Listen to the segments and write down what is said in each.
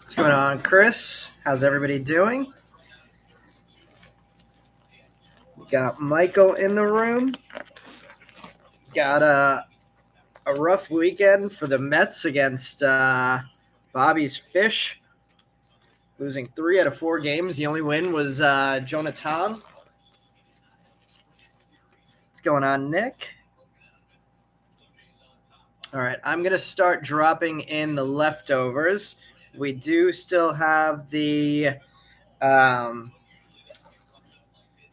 What's going on, Chris? How's everybody doing? We got Michael in the room. Got a rough weekend for the Mets against Bobby's Fish, losing 3 out of 4 games. The only win was Jonathan. What's going on, Nick? All right, I'm going to start dropping in the leftovers. We do still have the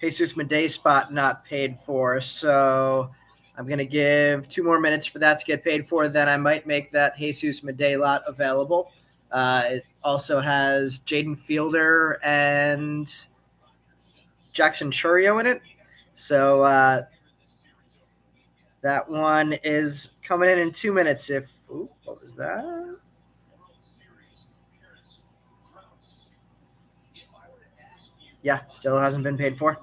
Jesus Madej spot not paid for, so I'm going to give 2 more minutes for that to get paid for. Then I might make that Jesus Madej lot available. It also has Jaden Fielder and Jackson Churio in it. So that one is coming in 2 minutes. What was that? Yeah, still hasn't been paid for.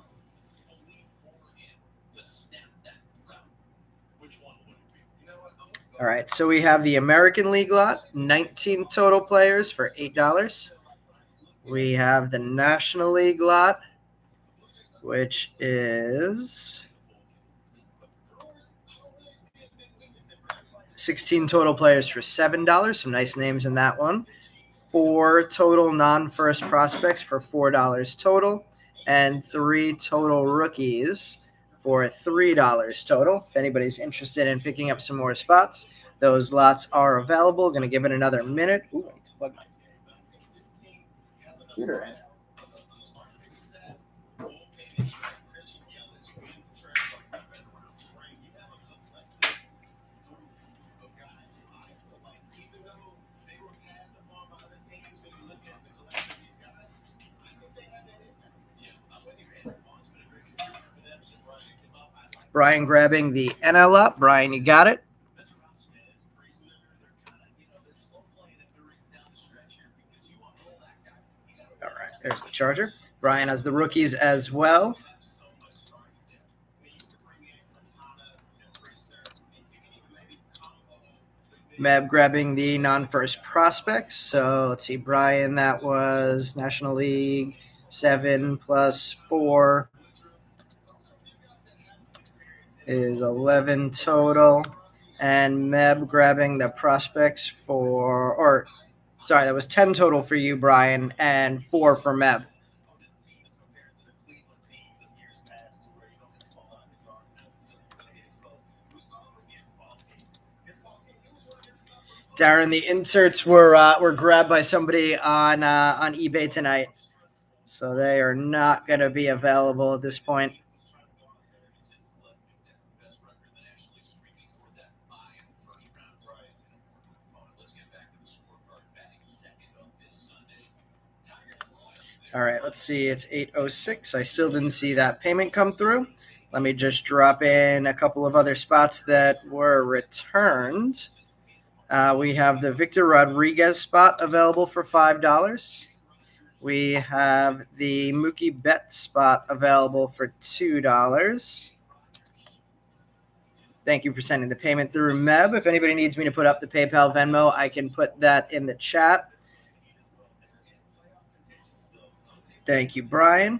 All right, so we have the American League lot, 19 total players for $8. We have the National League lot, which is 16 total players for $7. Some nice names in that one. 4 total non-first prospects for $4 total, and 3 total rookies for $3 total. If anybody's interested in picking up some more spots, those lots are available. Going to give it another minute. Ooh, I need to plug my computer in. Brian grabbing the NL up. Brian, you got it? All right, there's the Charger. Brian has the rookies as well. Meb grabbing the non-first prospects. So let's see, Brian, that was National League 7 plus 4 is 11 total. And Meb grabbing the prospects that was 10 total for you, Brian, and 4 for Meb. Darren, the inserts were grabbed by somebody on eBay tonight, so they are not going to be available at this point. All right, let's see. It's 8:06. I still didn't see that payment come through. Let me just drop in a couple of other spots that were returned. We have the Victor Rodriguez spot available for $5. We have the Mookie Betts spot available for $2. Thank you for sending the payment through Meb. If anybody needs me to put up the PayPal Venmo, I can put that in the chat. Thank you, Brian.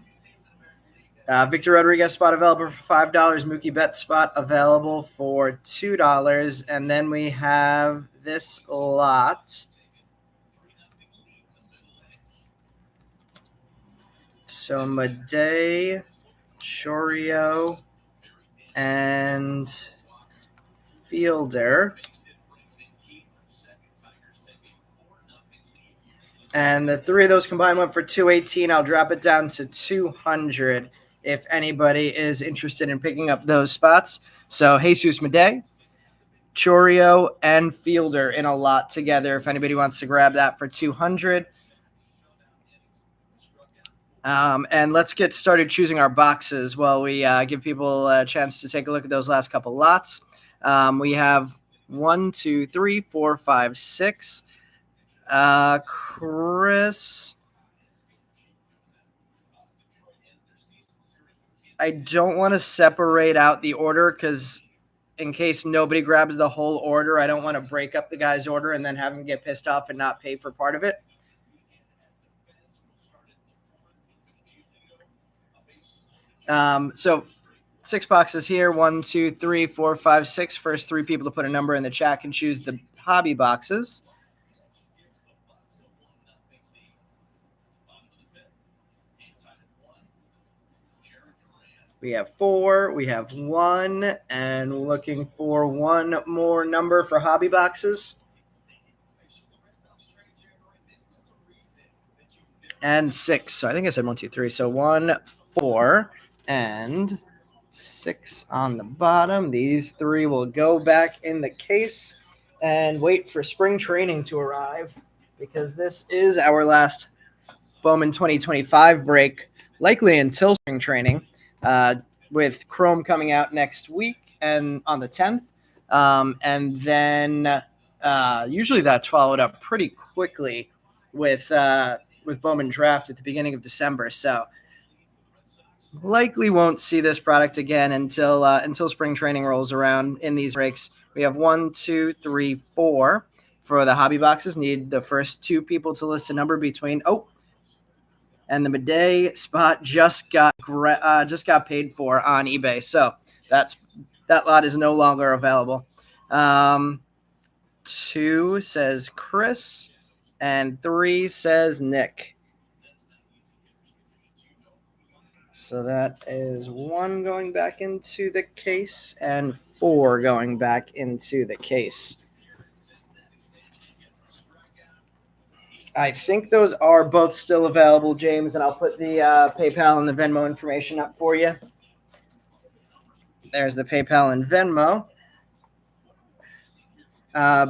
Victor Rodriguez spot available for $5. Mookie Betts spot available for $2. And then we have this lot. So Madej, Chorio, and Fielder. And the 3 of those combined went for $218. I'll drop it down to $200 if anybody is interested in picking up those spots. So Jesus Madej, Chorio, and Fielder in a lot together. If anybody wants to grab that for $200. And let's get started choosing our boxes while we give people a chance to take a look at those last couple lots. We have 1, 2, 3, 4, 5, 6. Chris. I don't want to separate out the order because in case nobody grabs the whole order, I don't want to break up the guy's order and then have him get pissed off and not pay for part of it. So 6 boxes here. 1, 2, 3, 4, 5, 6. First 3 people to put a number in the chat can choose the hobby boxes. We have 4, we have 1, and looking for one more number for hobby boxes. And 6. So I think I said 1, 2, 3. So 1, 4, and 6 on the bottom. These 3 will go back in the case and wait for spring training to arrive because this is our last Bowman 2025 break, likely until spring training, with Chrome coming out next week and on the 10th. And then usually that's followed up pretty quickly with Bowman Draft at the beginning of December. So likely won't see this product again until spring training rolls around in these breaks. We have 1, 2, 3, 4 for the hobby boxes. Need the first 2 people to list a number between and the Midday spot just got paid for on eBay. So that lot is no longer available. 2 says Chris and 3 says Nick. So that is 1 going back into the case and 4 going back into the case. I think those are both still available, James, and I'll put the PayPal and the Venmo information up for you. There's the PayPal and Venmo.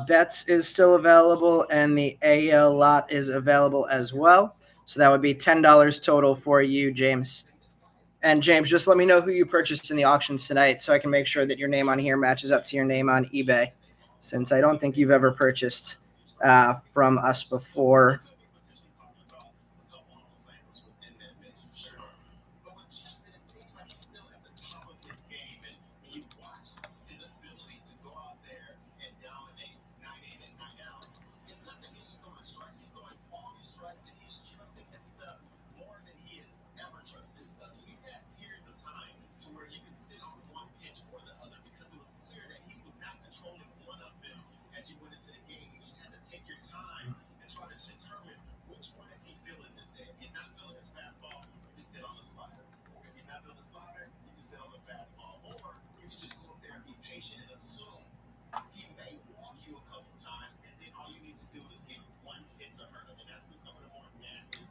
Bets is still available, and the AL lot is available as well. So that would be $10 total for you, James. And James, just let me know who you purchased in the auctions tonight so I can make sure that your name on here matches up to your name on eBay, since I don't think you've ever purchased from us before.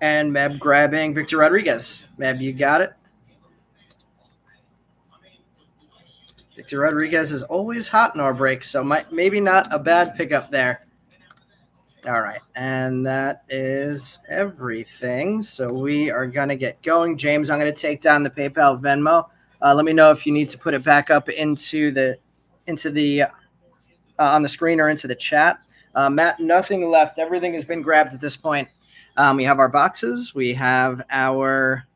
And Meb grabbing Victor Rodriguez. Meb, you got it. Victor Rodriguez is always hot in our breaks, so maybe not a bad pickup there. All right, and that is everything. So we are going to get going. James, I'm going to take down the PayPal Venmo. Let me know if you need to put it back up into the on the screen or into the chat. Matt, nothing left. Everything has been grabbed at this point. We have our boxes. We have our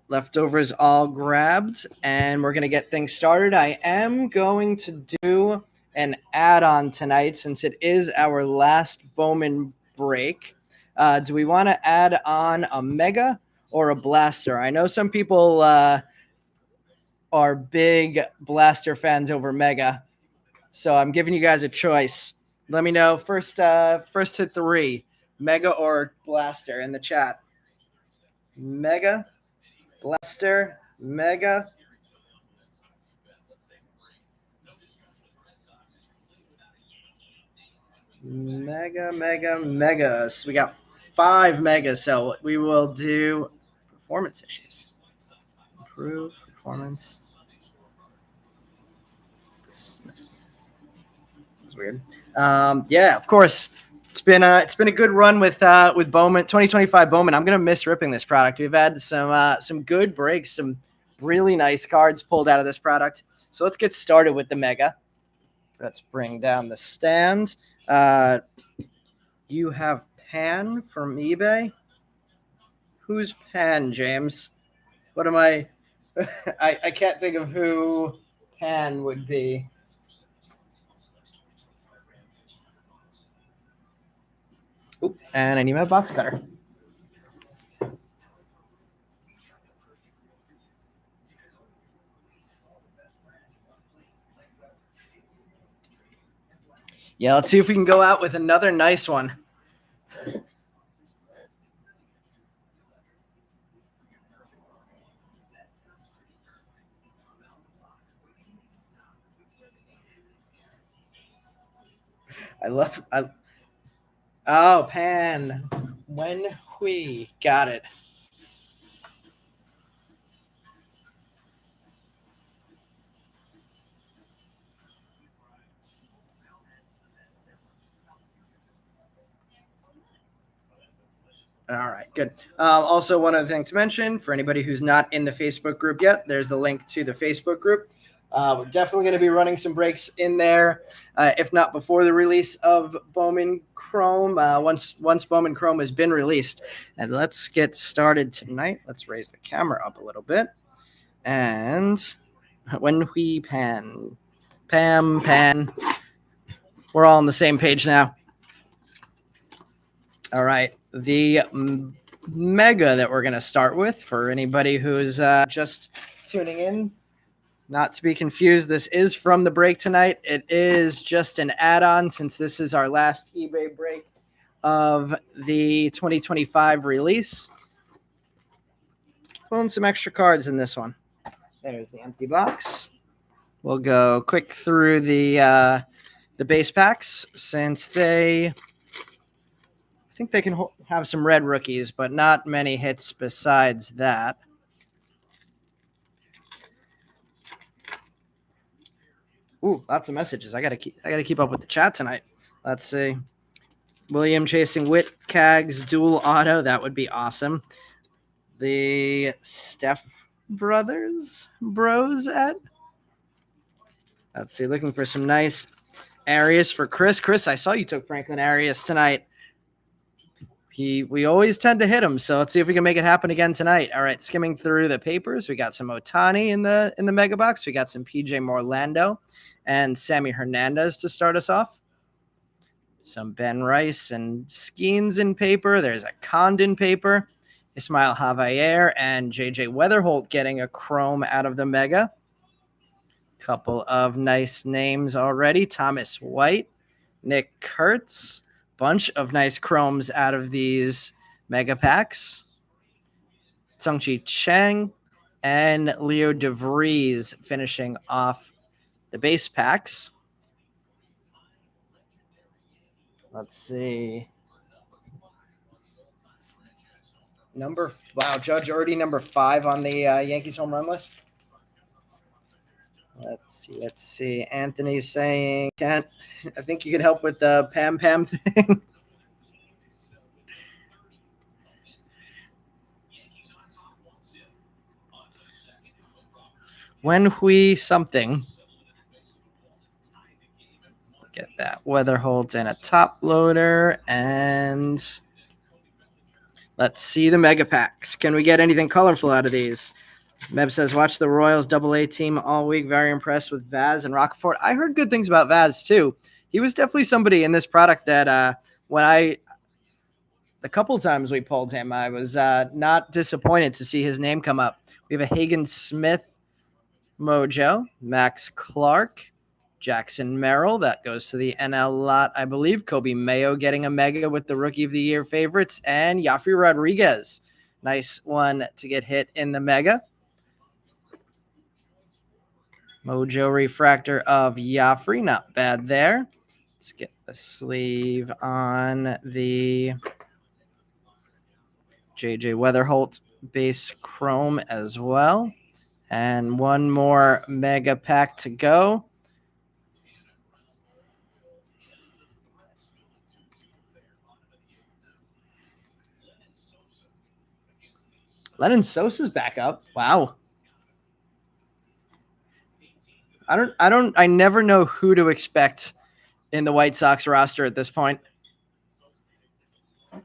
leftovers all grabbed, and we're going to get things started. I am going to do an add-on tonight since it is our last Bowman break. Do we want to add on a Mega or a Blaster? I know some people are big Blaster fans over Mega, so I'm giving you guys a choice. Let me know first to 3, Mega or Blaster in the chat. Mega, Blaster, Mega. Megas. We got 5 megas, so we will do performance issues. Improve performance. Dismiss. That's weird. Yeah, of course. It's been a good run with Bowman 2025 Bowman. I'm gonna miss ripping this product. We've had some good breaks, some really nice cards pulled out of this product. So let's get started with the Mega. Let's bring down the stand. You have Pan from eBay. Who's Pan, James? What am I I can't think of who Pan would be. Oop, and I need my box cutter. Yeah, let's see if we can go out with another nice one. Oh, Pan. When we got it. All right, good. Also, one other thing to mention for anybody who's not in the Facebook group yet, there's the link to the Facebook group. We're definitely going to be running some breaks in there, if not before the release of Bowman Chrome. Once Bowman Chrome has been released, and let's get started tonight. Let's raise the camera up a little bit, and when we pan, we're all on the same page now. All right, the mega that we're going to start with for anybody who's just tuning in. Not to be confused, this is from the break tonight. It is just an add-on since this is our last eBay break of the 2025 release. Pulling some extra cards in this one. There's the empty box. We'll go quick through the base packs since I think they can have some red rookies, but not many hits besides that. Ooh, lots of messages. I gotta keep up with the chat tonight. Let's see. William chasing Witt, Cags, dual auto. That would be awesome. The Steph brothers bros at. Let's see. Looking for some nice Arias for Chris. Chris, I saw you took Franklin Arias tonight. We always tend to hit him, so let's see if we can make it happen again tonight. All right, skimming through the papers, we got some Ohtani in the mega box. We got some PJ Morlando and Sammy Hernandez to start us off. Some Ben Rice and Skeens in paper. There's a Condon paper. Ismail Javier and JJ Weatherholt getting a chrome out of the mega. Couple of nice names already. Thomas White, Nick Kurtz. Bunch of nice chromes out of these mega packs. Sungchi Cheng and Leo DeVries finishing off the base packs. Let's see. Judge already number 5 on the Yankees home run list. Let's see. Anthony's saying, Kent, I think you could help with the Pam thing. When we something. Get that. Weatherholt and a top loader. And let's see the mega packs. Can we get anything colorful out of these? Meb says, watch the Royals AA team all week. Very impressed with Vaz and Rockford. I heard good things about Vaz, too. He was definitely somebody in this product that the couple times we pulled him, I was not disappointed to see his name come up. We have a Hagen Smith mojo, Max Clark, Jackson Merrill. That goes to the NL lot, I believe. Kobe Mayo getting a mega with the Rookie of the Year favorites. And Yafri Rodriguez. Nice one to get hit in the mega. Mojo refractor of Yafri. Not bad there. Let's get the sleeve on the JJ Weatherholt base chrome as well. And one more mega pack to go. Lennon Sosa's back up. Wow. I never know who to expect in the White Sox roster at this point. Let's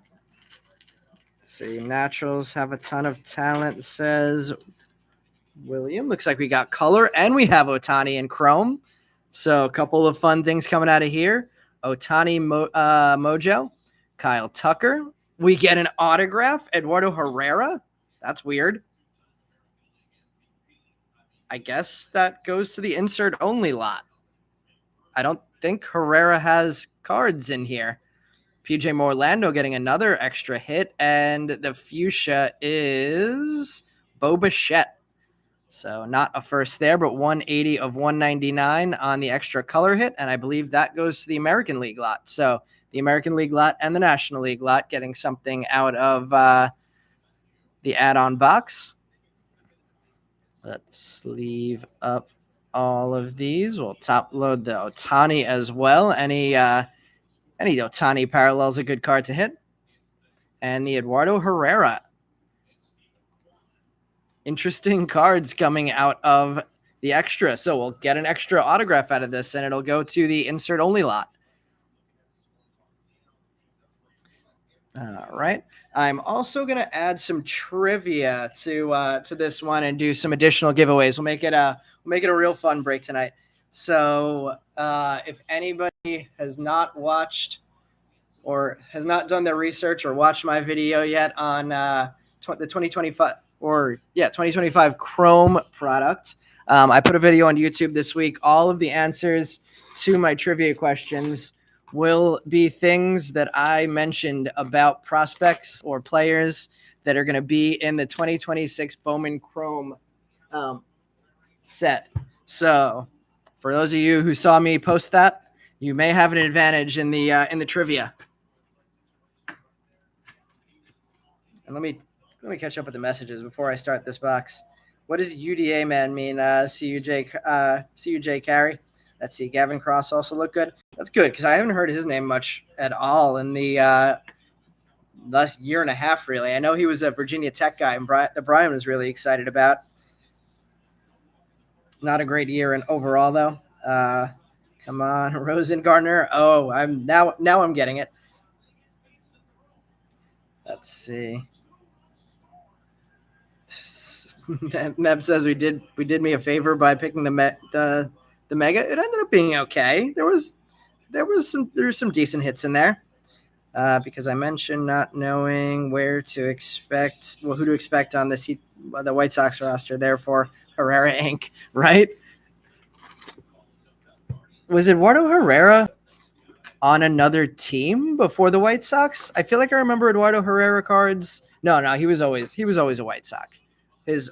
see, Naturals have a ton of talent, says William. Looks like we got color and we have Ohtani and Chrome. So a couple of fun things coming out of here. Ohtani Mojo, Kyle Tucker. We get an autograph, Eduardo Herrera. That's weird. I guess that goes to the insert only lot. I don't think Herrera has cards in here. PJ Morlando getting another extra hit, and the fuchsia is Bo Bichette. So not a first there, but 180 of 199 on the extra color hit, and I believe that goes to the American League lot. So the American League lot and the National League lot getting something out of the add-on box. Let's sleeve up all of these. We'll top load the Ohtani as well. Any Ohtani parallels a good card to hit. And the Eduardo Herrera. Interesting cards coming out of the extra. So we'll get an extra autograph out of this, and it'll go to the insert only lot. All right. I'm also going to add some trivia to this one and do some additional giveaways. We'll make it a real fun break tonight. So if anybody has not watched or has not done their research or watched my video yet on the 2025 Chrome product, I put a video on YouTube this week. All of the answers to my trivia questions will be things that I mentioned about prospects or players that are going to be in the 2026 Bowman Chrome set. So for those of you who saw me post that, you may have an advantage in the trivia. And let me catch up with the messages before I start this box. What does UDA man mean? CUJ carry. Let's see. Gavin Cross also look good. That's good because I haven't heard his name much at all in the last year and a half, really. I know he was a Virginia Tech guy, and Brian was really excited about. Not a great year in overall, though. Come on, Rosengardner. Oh, I'm getting it. Let's see. Meb says we did me a favor by picking the mega. It ended up being okay. There was some decent hits in there. Because I mentioned not knowing who to expect on the White Sox roster. Therefore, Herrera Inc. Right? Was Eduardo Herrera on another team before the White Sox? I feel like I remember Eduardo Herrera cards. No, he was always a White Sox.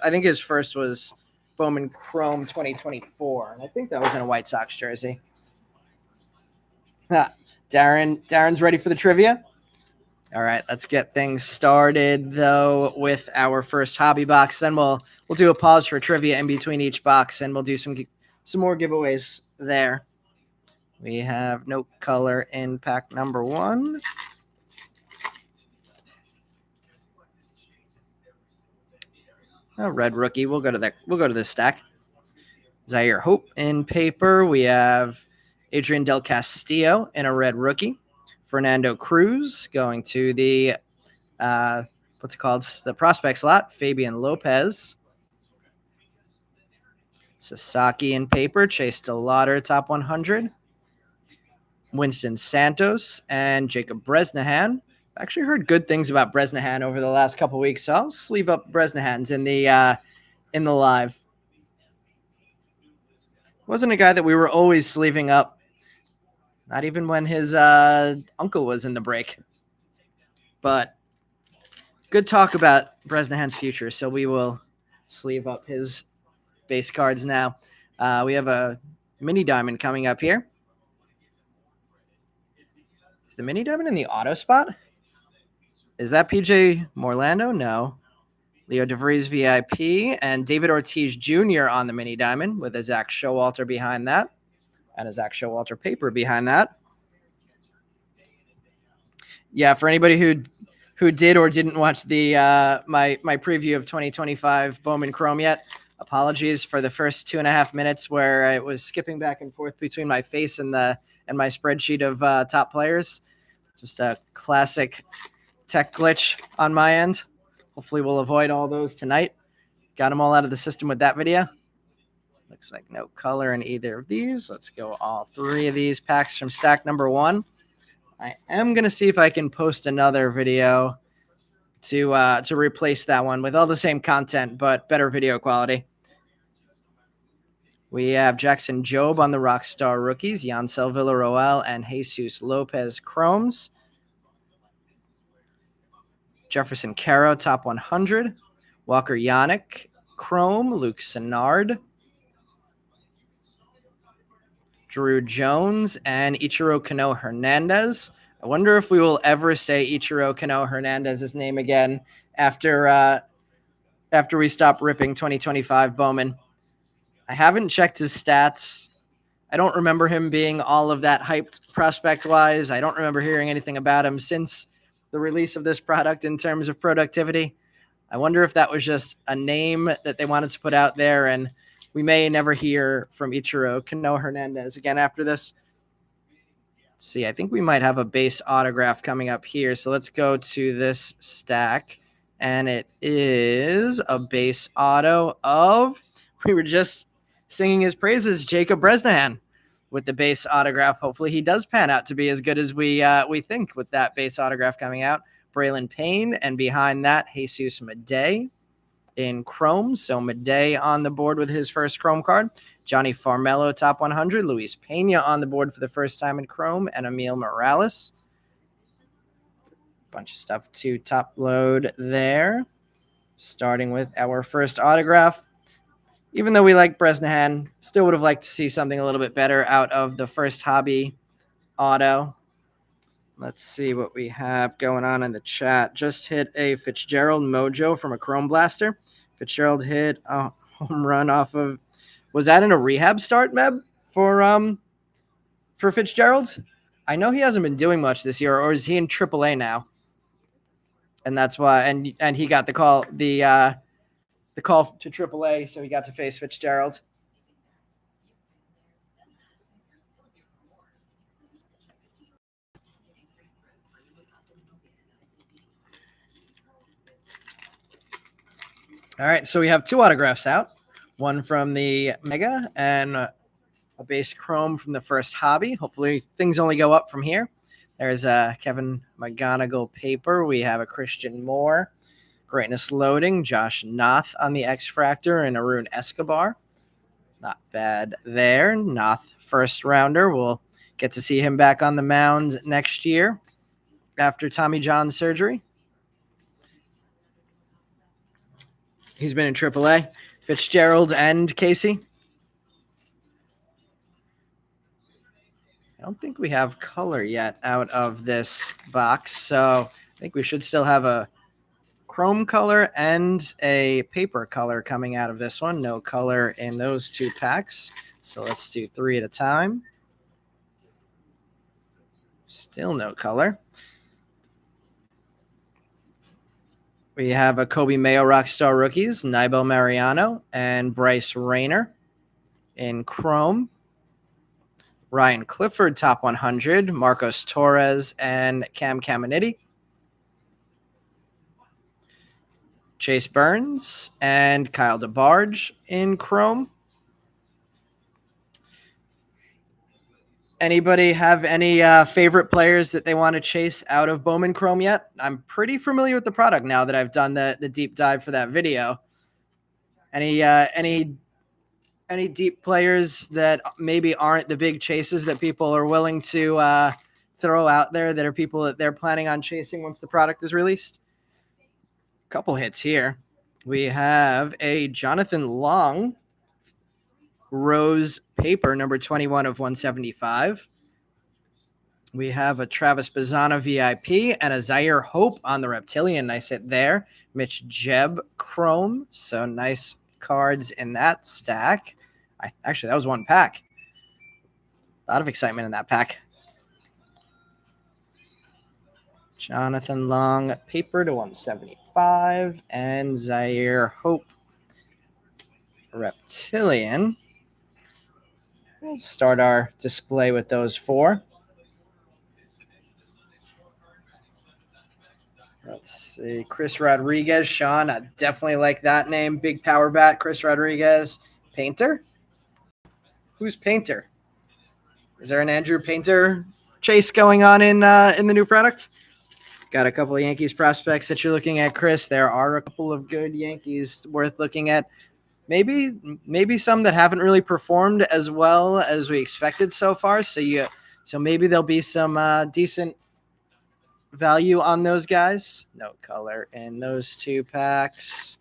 I think his first was Bowman Chrome 2024, and I think that was in a White Sox jersey. Darren's ready for the trivia. All right, let's get things started though with our first hobby box. Then we'll do a pause for trivia in between each box, and we'll do some more giveaways there. We have no color in pack number 1. A red rookie. We'll go to the stack. Zaire Hope in paper. We have Adrian Del Castillo in a red rookie. Fernando Cruz going to the the prospect slot. Fabian Lopez. Sasaki in paper. Chase DeLauder top 100. Winston Santos and Jacob Bresnahan. I actually heard good things about Bresnahan over the last couple of weeks, so I'll sleeve up Bresnahan's in the live. Wasn't a guy that we were always sleeving up, not even when his uncle was in the break. But good talk about Bresnahan's future, so we will sleeve up his base cards now. We have a mini diamond coming up here. Is the mini diamond in the auto spot? Is that PJ Morlando? No. Leo DeVries VIP and David Ortiz Jr. on the mini diamond with a Zach Showalter behind that and a Zach Showalter paper behind that. Yeah, for anybody who did or didn't watch the my preview of 2025 Bowman Chrome yet, apologies for the first 2.5 minutes where it was skipping back and forth between my face and my spreadsheet of top players. Just a classic tech glitch on my end. Hopefully we'll avoid all those tonight. Got them all out of the system with that video. Looks like no color in either of these. Let's go all 3 of these packs from stack number 1. I am going to see if I can post another video to replace that one with all the same content, but better video quality. We have Jackson Jobe on the Rockstar rookies, Yancel Villarroel and Jesus Lopez Chromes. Jefferson Caro, top 100. Walker Yannick, Chrome. Luke Sennard. Drew Jones and Ichiro Kano Hernandez. I wonder if we will ever say Ichiro Kano Hernandez's name again after we stop ripping 2025 Bowman. I haven't checked his stats. I don't remember him being all of that hyped prospect-wise. I don't remember hearing anything about him since the release of this product in terms of productivity. I wonder if that was just a name that they wanted to put out there, and we may never hear from Ichiro Kano Hernandez again after this. Let's see, I think we might have a base autograph coming up here. So let's go to this stack, and it is a base auto of, we were just singing his praises, Jacob Bresnahan with the base autograph. Hopefully he does pan out to be as good as we think with that base autograph coming out. Braylon Payne, and behind that, Jesus Madej in Chrome. So Madej on the board with his first Chrome card. Johnny Farmelo, top 100. Luis Pena on the board for the first time in Chrome. And Emil Morales. Bunch of stuff to top load there. Starting with our first autograph. Even though we like Bresnahan, still would have liked to see something a little bit better out of the first hobby auto. Let's see what we have going on in the chat. Just hit a Fitzgerald Mojo from a Chrome Blaster. Fitzgerald hit a home run off of, was that in a rehab start, Meb, for Fitzgerald? I know he hasn't been doing much this year, or is he in AAA now? And that's why, and he got the call to AAA, so he got to face Fitzgerald. All right, so we have 2 autographs out. One from the Mega and a base Chrome from the first hobby. Hopefully things only go up from here. There's a Kevin McGonigal paper. We have a Christian Moore. Greatness Loading. Josh Noth on the X-Fractor and Arun Escobar. Not bad there. Noth first rounder. We'll get to see him back on the mound next year after Tommy John surgery. He's been in AAA. Fitzgerald and Casey. I don't think we have color yet out of this box, so I think we should still have a Chrome color and a paper color coming out of this one. No color in those 2 packs, so let's do 3 at a time. Still no color. We have a Kobe Mayo Rockstar rookies, Nibel Mariano and Bryce Rayner in Chrome. Ryan Clifford, top 100. Marcos Torres and Cam Caminiti. Chase Burns and Kyle DeBarge in Chrome. Anybody have any favorite players that they want to chase out of Bowman Chrome yet? I'm pretty familiar with the product now that I've done the deep dive for that video. Any deep players that maybe aren't the big chases that people are willing to throw out there that are people that they're planning on chasing once the product is released? A couple hits here. We have a Jonathan Long Rose paper, number 21 of 175. We have a Travis Bazzana VIP and a Zaire Hope on the Reptilian. Nice hit there. Mitch Jeb Chrome. So nice cards in that stack. Actually, that was 1 pack. A lot of excitement in that pack. Jonathan Long paper to 175 and Zaire Hope Reptilian. We'll start our display with those 4. Let's see. Chris Rodriguez. Sean, I definitely like that name. Big power bat, Chris Rodriguez. Painter? Who's Painter? Is there an Andrew Painter chase going on in the new product? Got a couple of Yankees prospects that you're looking at, Chris. There are a couple of good Yankees worth looking at. Maybe some that haven't really performed as well as we expected so far. So maybe there'll be some decent value on those guys. No color in those 2 packs.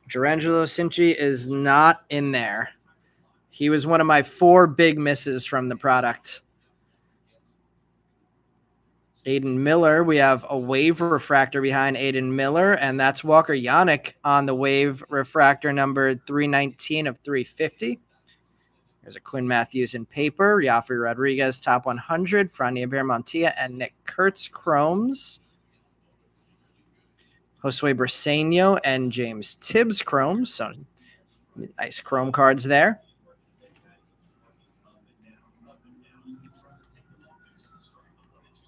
Gerangelo Cinci is not in there. He was one of my 4 big misses from the product. Aiden Miller, we have a wave refractor behind Aiden Miller, and that's Walker Yannick on the wave refractor number 319 of 350. There's a Quinn Matthews in paper, Yafri Rodriguez top 100, Frania Bermontilla, and Nick Kurtz chromes. Josue Briseño and James Tibbs chromes. So nice chrome cards there.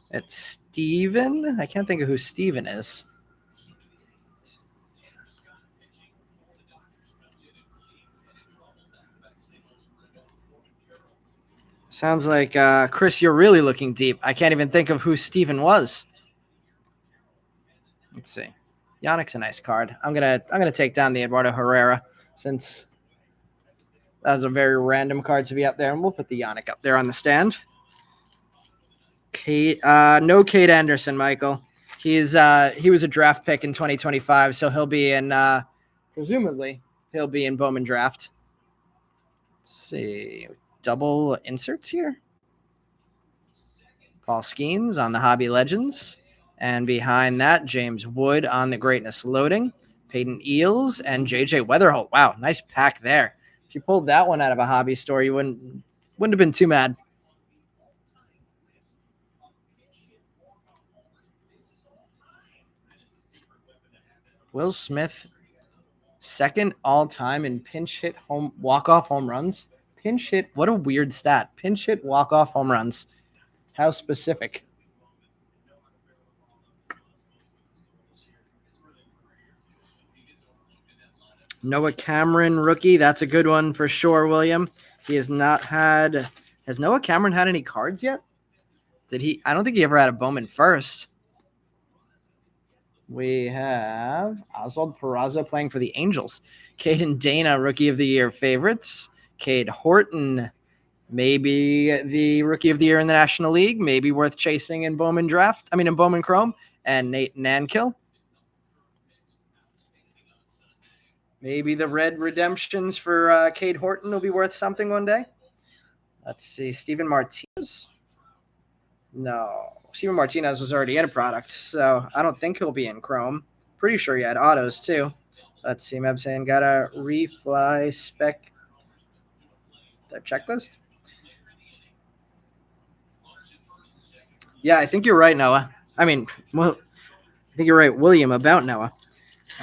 It's Steven. I can't think of who Steven is. Sounds like, Chris, you're really looking deep. I can't even think of who Steven was. Let's see. Yannick's a nice card. I'm gonna take down the Eduardo Herrera since that was a very random card to be up there, and we'll put the Yannick up there on the stand. No Cade Anderson, Michael. He was a draft pick in 2025, so he'll be in presumably he'll be in Bowman draft. Let's see, double inserts here. Paul Skeens on the Hobby Legends, and behind that, James Wood on the Greatness Loading, Peyton Eels, and JJ Weatherholt. Wow, nice pack there. If you pulled that one out of a hobby store, you wouldn't have been too mad. Will Smith, second all-time in pinch hit walk-off home runs. Pinch hit, what a weird stat. Pinch hit walk-off home runs. How specific. Noah Cameron, rookie. That's a good one for sure, William. He has not had... Has Noah Cameron had any cards yet? Did he? I don't think he ever had a Bowman first. We have Oswald Peraza playing for the Angels. Caden Dana, Rookie of the Year favorites. Cade Horton, maybe the Rookie of the Year in the National League, maybe worth chasing in Bowman draft. I mean, in Bowman Chrome. And Nate Nankill. Maybe the red redemptions for Cade Horton will be worth something one day. Let's see. Steven Martinez. No. Steven Martinez was already in a product, so I don't think he'll be in Chrome. Pretty sure he had autos, too. Let's see. Meb saying got a refly spec. The checklist? Yeah, I think you're right, Noah. I mean, well, I think you're right, William, about Noah.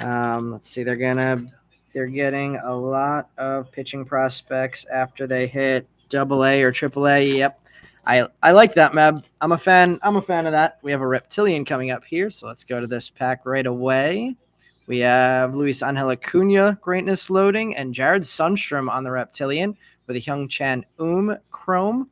Let's see. They're getting a lot of pitching prospects after they hit AA or AAA. Yep. I like that, Meb. I'm a fan of that. We have a Reptilian coming up here, so let's go to this pack right away. We have Luis Angel Acuna, Greatness Loading, and Jared Sundstrom on the Reptilian with a Hyung Chan Chrome.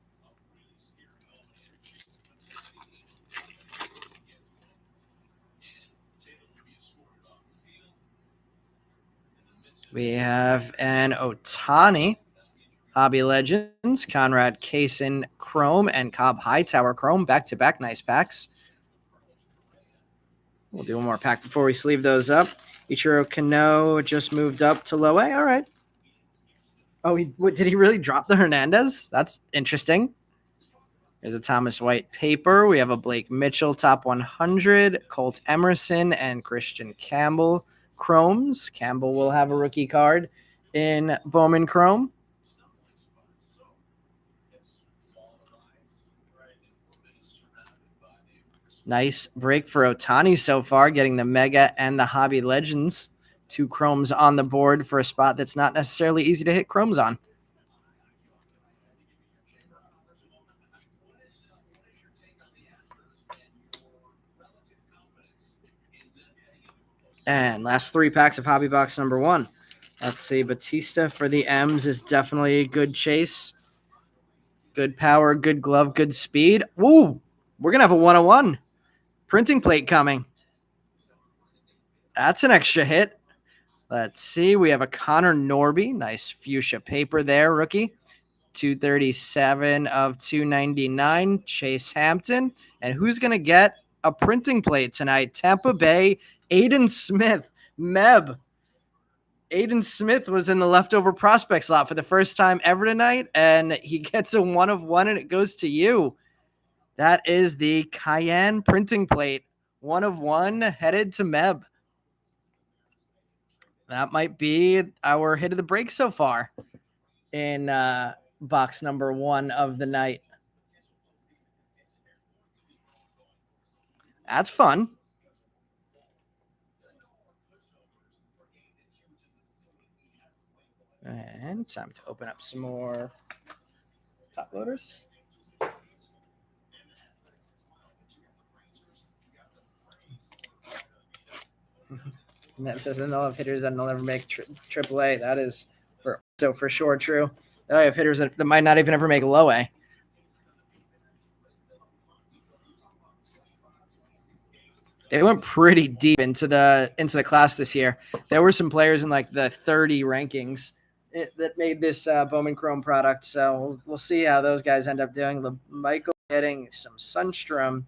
We have an Ohtani, Hobby Legends, Conrad Kaysen Chrome, and Cobb Hightower Chrome. Back-to-back nice packs. We'll do one more pack before we sleeve those up. Ichiro Kano just moved up to low A. All right. Oh, did he really drop the Hernandez? That's interesting. There's a Thomas White paper. We have a Blake Mitchell top 100, Colt Emerson, and Christian Campbell chromes. Campbell will have a rookie card in Bowman Chrome. Nice break for Ohtani so far, getting the Mega and the Hobby Legends. 2 chromes on the board for a spot that's not necessarily easy to hit chromes on. And last 3 packs of hobby box number 1. Let's see. Batista for the M's is definitely a good chase. Good power, good glove, good speed. Woo! We're going to have a 101 printing plate coming. That's an extra hit. Let's see. We have a Connor Norby. Nice fuchsia paper there, rookie. 237 of 299. Chase Hampton. And who's going to get a printing plate tonight? Tampa Bay, Aiden Smith. Meb. Aiden Smith was in the leftover prospect slot for the first time ever tonight, and he gets a 1 of 1, and it goes to you. That is the Cayenne printing plate. 1 of 1 headed to Meb. That might be our hit of the break so far in box number 1 of the night. That's fun. And time to open up some more top loaders. And that says then they'll have hitters that they'll never make AAA. That is for sure true. They'll have hitters that might not even ever make low A. They went pretty deep into the class this year. There were some players in like the 30 rankings that made this Bowman Chrome product. So we'll see how those guys end up doing. Michael getting some Sunstrom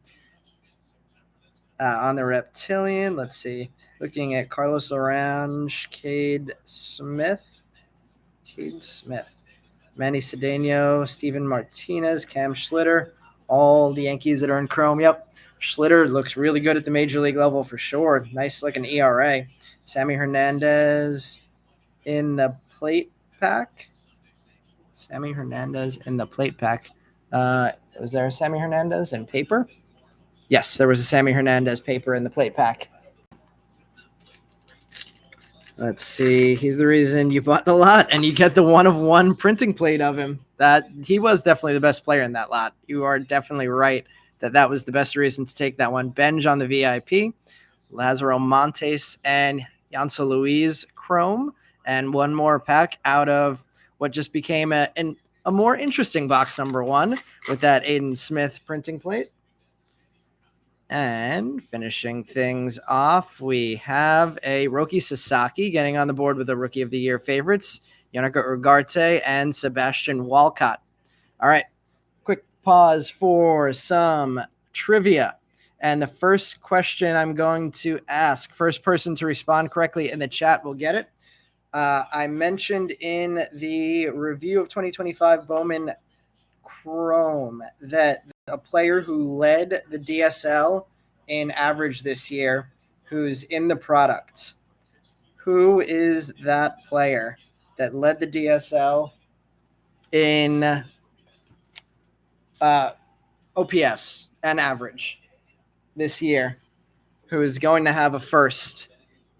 on the Reptilian. Let's see. Looking at Carlos Orange, Cade Smith, Manny Cedeno, Steven Martinez, Cam Schlitter, all the Yankees that are in Chrome. Yep. Schlitter looks really good at the major league level for sure. Nice looking ERA. Sammy Hernandez in the plate pack. Was there a Sammy Hernandez in paper? Yes, there was a Sammy Hernandez paper in the plate pack. Let's see. He's the reason you bought the lot, and you get the 1 of 1 printing plate of him. That he was definitely the best player in that lot. You are definitely right that was the best reason to take that one. Benj on the VIP, Lazaro Montes and Yansa Luis Chrome, and one more pack out of what just became a more interesting box number 1 with that Aiden Smith printing plate. And finishing things off, we have a Roki Sasaki getting on the board with the Rookie of the Year favorites, Yannick Ugarte and Sebastian Walcott. All right, quick pause for some trivia. And the first question I'm going to ask, first person to respond correctly in the chat will get it. I mentioned in the review of 2025 Bowman Chrome that a player who led the DSL in average this year, who's in the product. Who is that player that led the DSL in OPS and average this year, who is going to have a first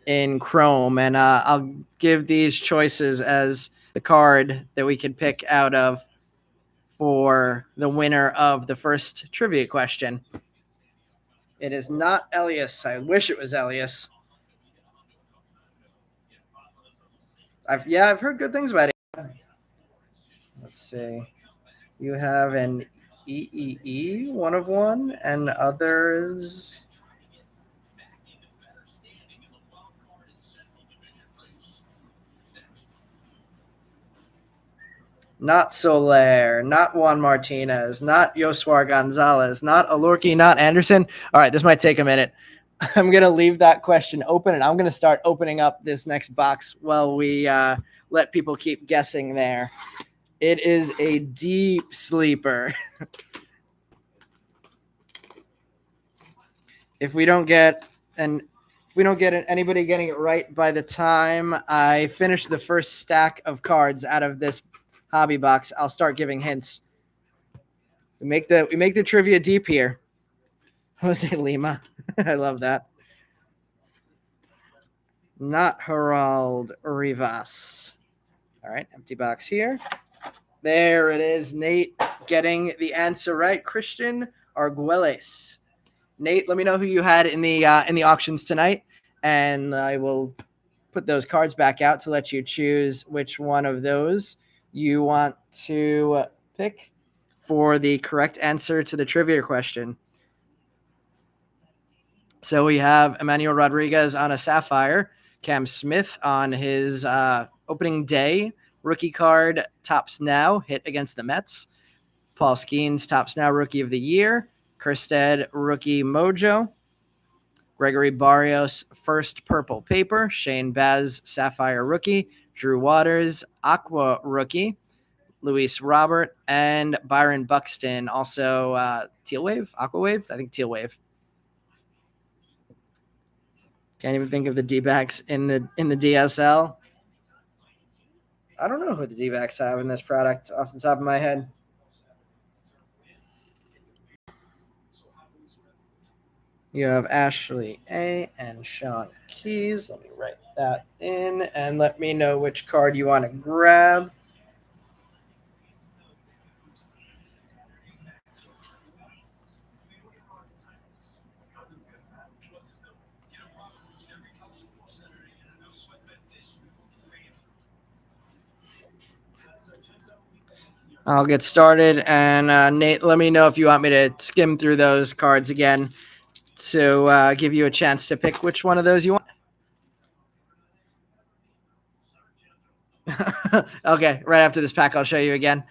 in Chrome? And I'll give these choices as the card that we could pick out of for the winner of the first trivia question. It is not Elias. I wish it was Elias. I've heard good things about it. Let's see. You have an EEE 1 of 1 and others. Not Soler, not Juan Martinez, not Yoswar Gonzalez, not Alorki, not Anderson. All right, this might take a minute. I'm going to leave that question open, and I'm going to start opening up this next box while we let people keep guessing there. It is a deep sleeper. If we don't get anybody getting it right by the time I finish the first stack of cards out of this hobby box, I'll start giving hints. We make the trivia deep here. Jose Lima. I love that. Not Gerald Rivas. All right, empty box here. There it is. Nate getting the answer right. Christian Arguelles. Nate, let me know who you had in the auctions tonight, And I will put those cards back out to let you choose which one of those you want to pick for the correct answer to the trivia question. So we have Emmanuel Rodriguez on a Sapphire, Cam Smith on his opening day rookie card, tops now, hit against the Mets. Paul Skeens, tops now, rookie of the year. Kerstead, rookie mojo. Gregory Barrios, first purple paper. Shane Baz, Sapphire rookie. Drew Waters, Aqua rookie. Luis Robert, and Byron Buxton, also Teal Wave, Aqua Wave? I think Teal Wave. Can't even think of the D-backs in the DSL. I don't know who the D-backs have in this product off the top of my head. You have Ashley A. and Sean Keys. Let me write that in and let me know which card you want to grab. I'll get started, and Nate, let me know if you want me to skim through those cards again to give you a chance to pick which one of those you want. Okay, right after this pack, I'll show you again.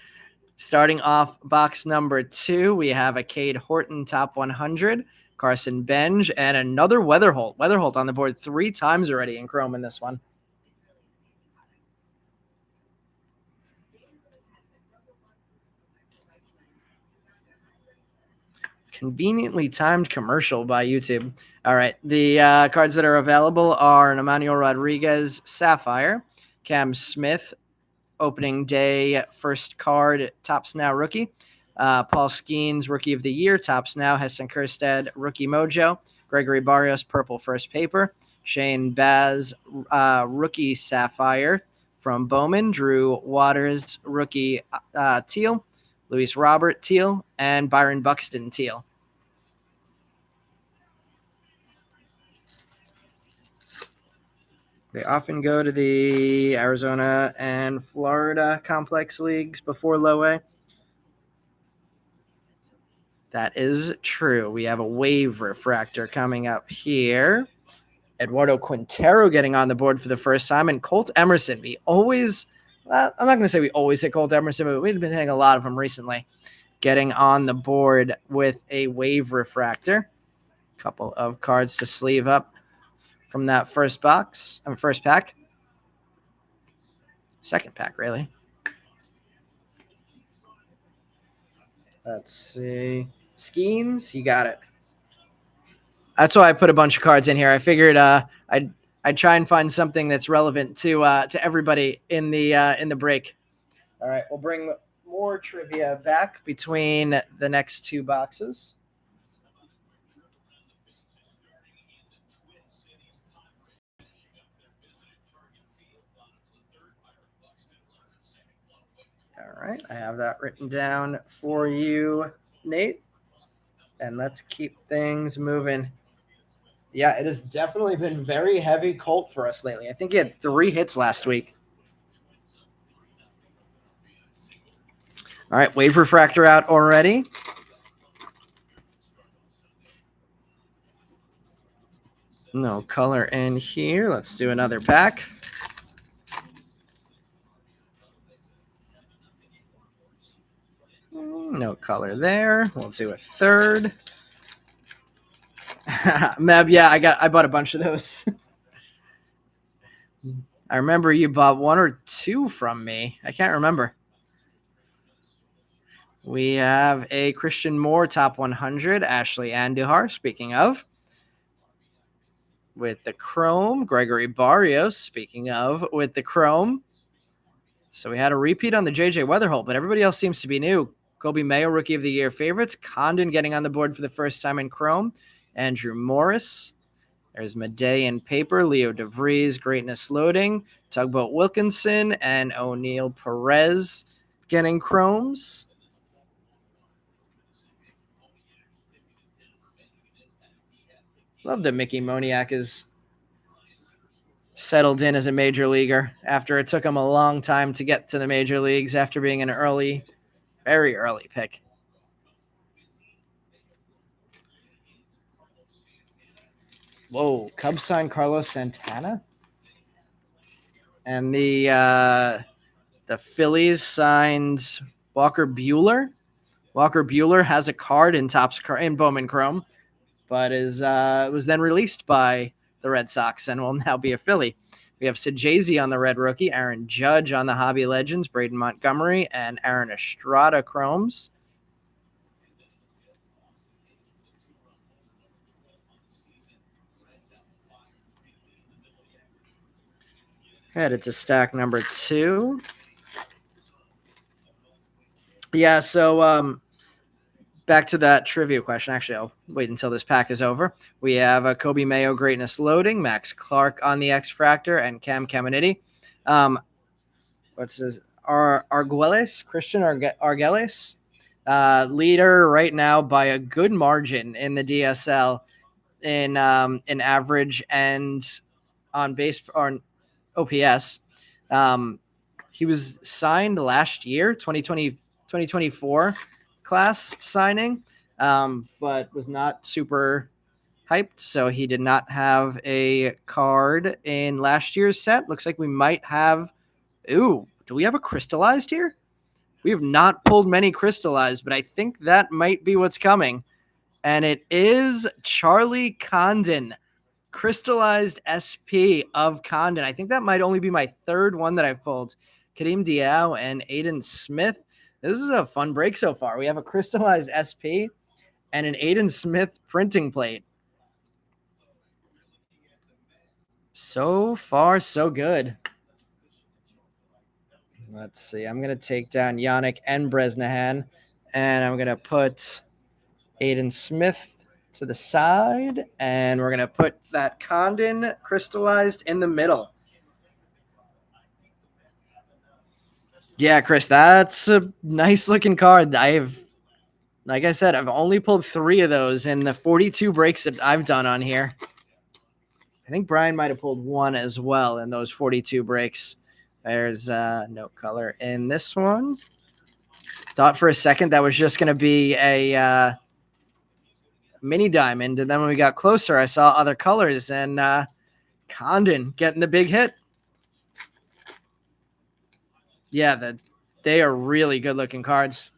Starting off box number 2, we have a Cade Horton top 100, Carson Benj, and another Weatherholt. Weatherholt on the board 3 times already in Chrome in this one. Conveniently timed commercial by YouTube. All right, the cards that are available are an Emmanuel Rodriguez Sapphire, Cam Smith opening day first card, tops now rookie. Paul Skeens, rookie of the year, tops now. Heston Kerstead, rookie mojo. Gregory Barrios, purple first paper. Shane Baz, rookie Sapphire from Bowman. Drew Waters, rookie teal. Luis Robert, teal. And Byron Buxton, teal. They often go to the Arizona and Florida complex leagues before low A. That is true. We have a wave refractor coming up here. Eduardo Quintero getting on the board for the first time, and Colt Emerson. We always, I'm not going to say we always hit Colt Emerson, but we've been hitting a lot of them recently. Getting on the board with a wave refractor. A couple of cards to sleeve up from that first pack. Second pack, really. Let's see. Skeens, you got it. That's why I put a bunch of cards in here. I figured I'd try and find something that's relevant to everybody in the break. All right, we'll bring more trivia back between the next 2 boxes. All right, I have that written down for you, Nate. And let's keep things moving. Yeah, it has definitely been very heavy Colt for us lately. I think he had 3 hits last week. All right, wave refractor out already. No color in here. Let's do another pack. No color there. We'll do a third. Meb, yeah, I bought a bunch of those. I remember you bought 1 or 2 from me. I can't remember. We have a Christian Moore top 100, Ashley Andujar, speaking of. With the Chrome, Gregory Barrios, speaking of, with the Chrome. So we had a repeat on the JJ Weatherholt, but everybody else seems to be new. Kobe Mayo, Rookie of the Year favorites. Condon getting on the board for the first time in Chrome. Andrew Morris. There's Madej in paper. Leo DeVries, Greatness Loading. Tugboat Wilkinson and O'Neill Perez getting Chromes. Love that Mickey Moniak is settled in as a major leaguer after it took him a long time to get to the major leagues after being an early, very early pick. Whoa, Cubs signed Carlos Santana, and the Phillies signed Walker Buehler. Walker Buehler has a card in Bowman Chrome, but was then released by the Red Sox and will now be a Philly. We have Sajazi on the Red Rookie, Aaron Judge on the Hobby Legends, Braden Montgomery, and Aaron Estrada Chromes. Headed to stack number 2. Yeah, so back to that trivia question. Actually, I'll wait until this pack is over. We have a Kobe Mayo Greatness Loading, Max Clark on the X Fractor, and Cam Caminiti. What's his? Arguelles, Christian Arguelles, leader right now by a good margin in the DSL in average and on base or OPS. He was signed last year, 2024 class signing, but was not super hyped. So he did not have a card in last year's set. Looks like we might have. Ooh, do we have a crystallized here? We have not pulled many crystallized, but I think that might be what's coming. And it is Charlie Condon, crystallized SP of Condon. I think that might only be my third one that I've pulled. Kadeem Diao and Aiden Smith. This is a fun break so far. We have a crystallized SP and an Aiden Smith printing plate. So far, so good. Let's see. I'm going to take down Yannick and Bresnahan, and I'm going to put Aiden Smith to the side, and we're going to put that Condon crystallized in the middle. Yeah, Chris, that's a nice looking card. Like I said, I've only pulled 3 of those in the 42 breaks that I've done on here. I think Brian might have pulled 1 as well in those 42 breaks. There's no color in this one. Thought for a second that was just going to be a mini diamond. And then when we got closer, I saw other colors and Condon getting the big hit. Yeah, they are really good looking cards.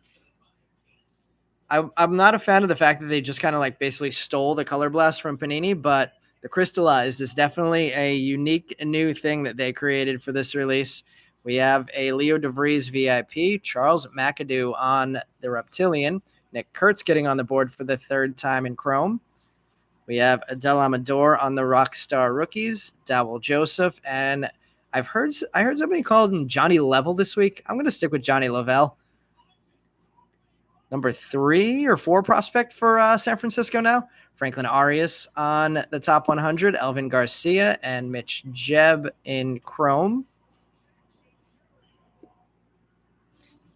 I'm not a fan of the fact that they just kind of like basically stole the Color Blast from Panini, but the crystallized is definitely a unique new thing that they created for this release. We have a Leo DeVries VIP, Charles McAdoo on the Reptilian, Nick Kurtz getting on the board for the 3rd time in Chrome. We have Adel Amador on the Rockstar Rookies, Dowell Joseph, and I heard somebody called him Johnny Level this week. I'm going to stick with Johnny Lavelle. Number 3 or 4 prospect for San Francisco now. Franklin Arias on the top 100, Elvin Garcia and Mitch Jebb in Chrome.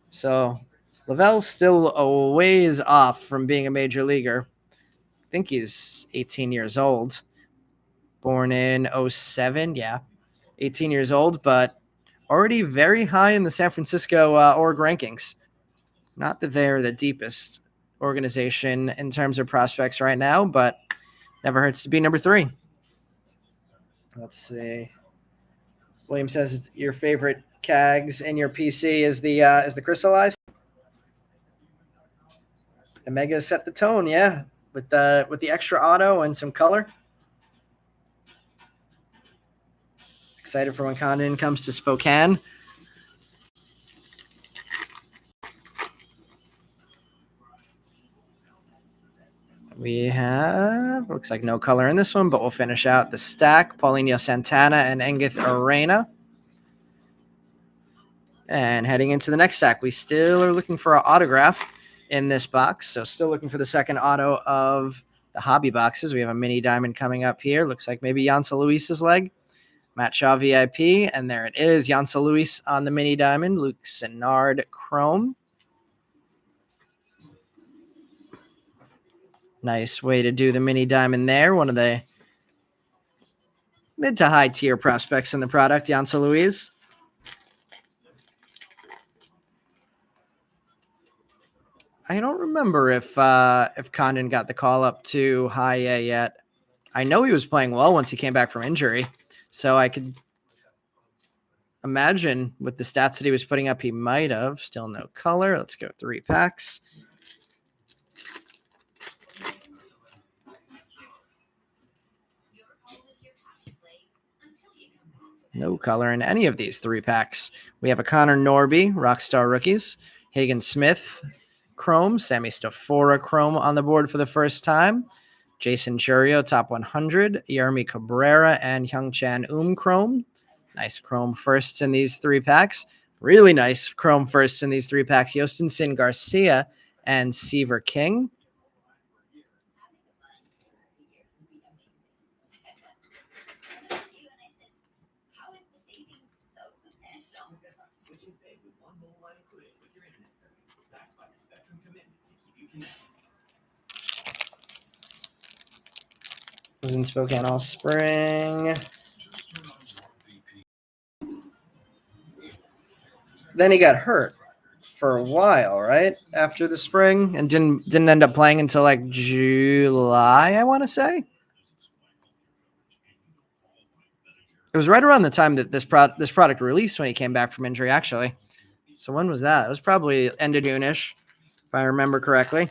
So Lavelle's still a ways off from being a major leaguer. I think he's 18 years old. Born in 07, yeah. 18 years old, but already very high in the San Francisco org rankings. Not that they're the deepest organization in terms of prospects right now, but never hurts to be number 3. Let's see. William says your favorite CAGs in your PC is the crystallized. The Mega set the tone, yeah, with the extra auto and some color. Excited for when Condon comes to Spokane. We have, looks like no color in this one, but we'll finish out the stack. Paulinho Santana and Engith Arena. And heading into the next stack, we still are looking for an autograph in this box. So still looking for the second auto of the hobby boxes. We have a mini diamond coming up here. Looks like maybe Jansa Luis's leg. Matt Shaw VIP. And there it is. Jansa Luis on the mini diamond. Luke Senard Chrome. Nice way to do the mini diamond there. One of the mid to high tier prospects in the product. Janssen Louise. I don't remember if Condon got the call up to high A yet. I know he was playing well once he came back from injury, so I could imagine with the stats that he was putting up, he might have. Still no color. Let's go 3 packs. No color in any of these 3 packs. We have a Connor Norby, Rockstar Rookies, Hagen Smith, Chrome, Sammy Stafora Chrome on the board for the first time, Jason Churio, Top 100, Yermi Cabrera, and Hyung Chan Chrome. Nice Chrome firsts in these 3 packs. Really nice Chrome firsts in these 3 packs. Yostin Sin Garcia and Seaver King. Was in Spokane all spring. Then he got hurt for a while, right? After the spring, and didn't end up playing until like July, I want to say. It was right around the time that this product released when he came back from injury, actually. So when was that? It was probably end of June-ish, if I remember correctly.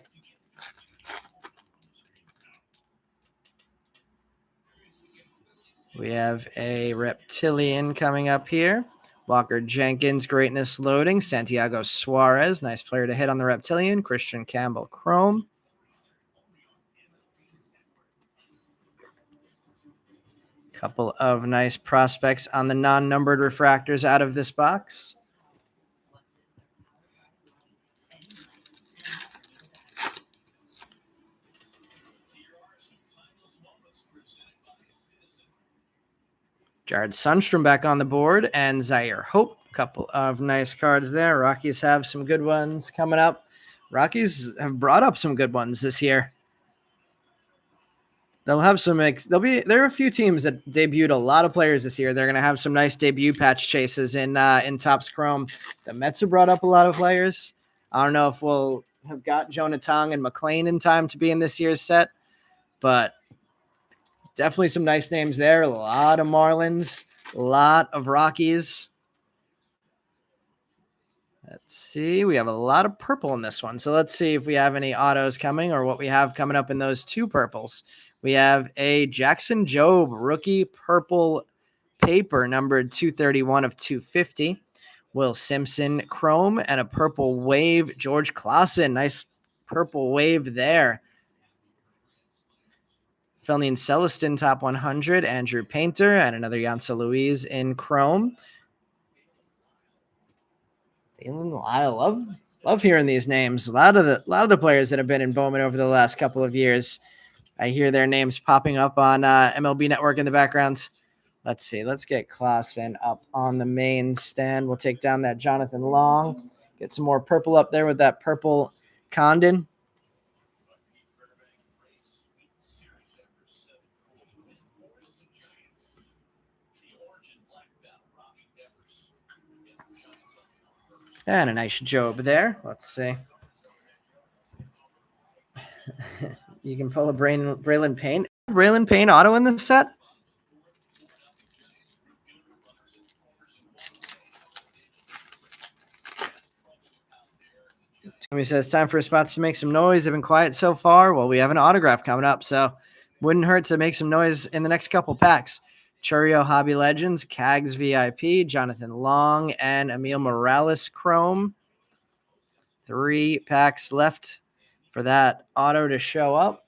We have a Reptilian coming up here. Walker Jenkins, Greatness Loading. Santiago Suarez, nice player to hit on the Reptilian. Christian Campbell, Chrome. Couple of nice prospects on the non-numbered refractors out of this box. Jared Sundstrom back on the board, and Zaire Hope. Couple of nice cards there. Rockies have some good ones coming up. Rockies have brought up some good ones this year. They'll have some. There are a few teams that debuted a lot of players this year. They're going to have some nice debut patch chases in Topps Chrome. The Mets have brought up a lot of players. I don't know if we'll have got Jonah Tong and McLean in time to be in this year's set, but definitely some nice names there. A lot of Marlins, a lot of Rockies. Let's see. We have a lot of purple in this one. So let's see if we have any autos coming or what we have coming up in those 2 purples. We have a Jackson Jobe rookie purple paper numbered 231 of 250. Will Simpson Chrome and a purple wave. George Clausen. Nice purple wave there. Felnian Celestin, Top 100. Andrew Painter and another Janssen Louise in Chrome. I love hearing these names. A lot of the players that have been in Bowman over the last couple of years, I hear their names popping up on MLB Network in the background. Let's see. Let's get Clausen up on the main stand. We'll take down that Jonathan Long. Get some more purple up there with that purple Condon. And a nice Job there. Let's see. You can pull a Braylon Payne. Braylon Payne auto in the set? Tommy says, time for spots to make some noise. They've been quiet so far. Well, we have an autograph coming up, so wouldn't hurt to make some noise in the next couple packs. Churio Hobby Legends, Cags VIP, Jonathan Long, and Emil Morales Chrome. 3 packs left for that auto to show up.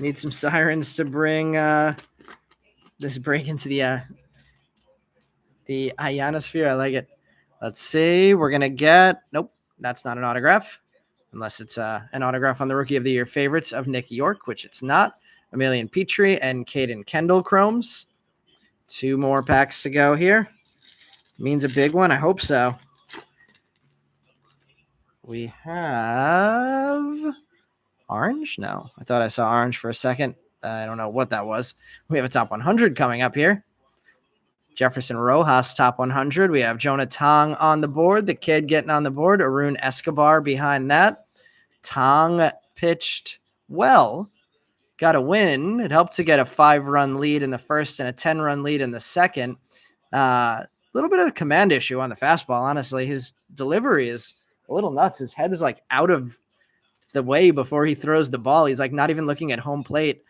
Need some sirens to bring this break into the ionosphere. I like it. Let's see. We're going to get... Nope, that's not an autograph. Unless it's an autograph on the Rookie of the Year favorites of Nick York, which it's not. Emilian Petrie and Caden Kendall Chromes. 2 more packs to go here. Means a big one. I hope so. We have orange. No, I thought I saw orange for a second. I don't know what that was. We have a top 100 coming up here. Jefferson Rojas, top 100. We have Jonah Tong on the board. The kid getting on the board. Arun Escobar behind that. Tong pitched well. Got a win. It helped to get a 5-run lead in the first and a 10-run lead in the second. A little bit of a command issue on the fastball, honestly. His delivery is a little nuts. His head is like out of the way before he throws the ball. He's like not even looking at home plate.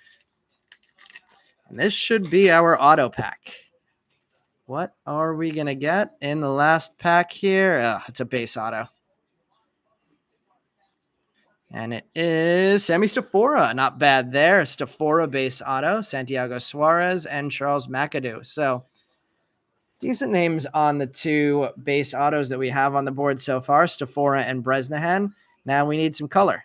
And this should be our auto pack. What are we going to get in the last pack here? It's a base auto. And it is Sammy Stafora. Not bad there. Stafora base auto, Santiago Suarez, and Charles McAdoo. So decent names on the 2 base autos that we have on the board so far, Stafora and Bresnahan. Now we need some color.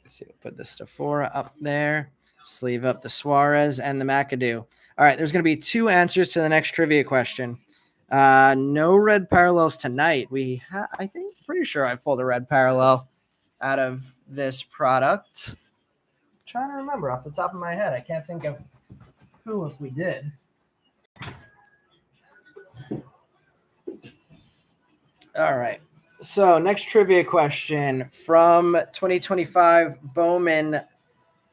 Let's see, we'll put the Stafora up there, sleeve up the Suarez and the McAdoo. All right, there's going to be 2 answers to the next trivia question. No red parallels tonight. I think, pretty sure I pulled a red parallel out of this product. I'm trying to remember off the top of my head. I can't think of who if we did. All right. So next trivia question from 2025 Bowman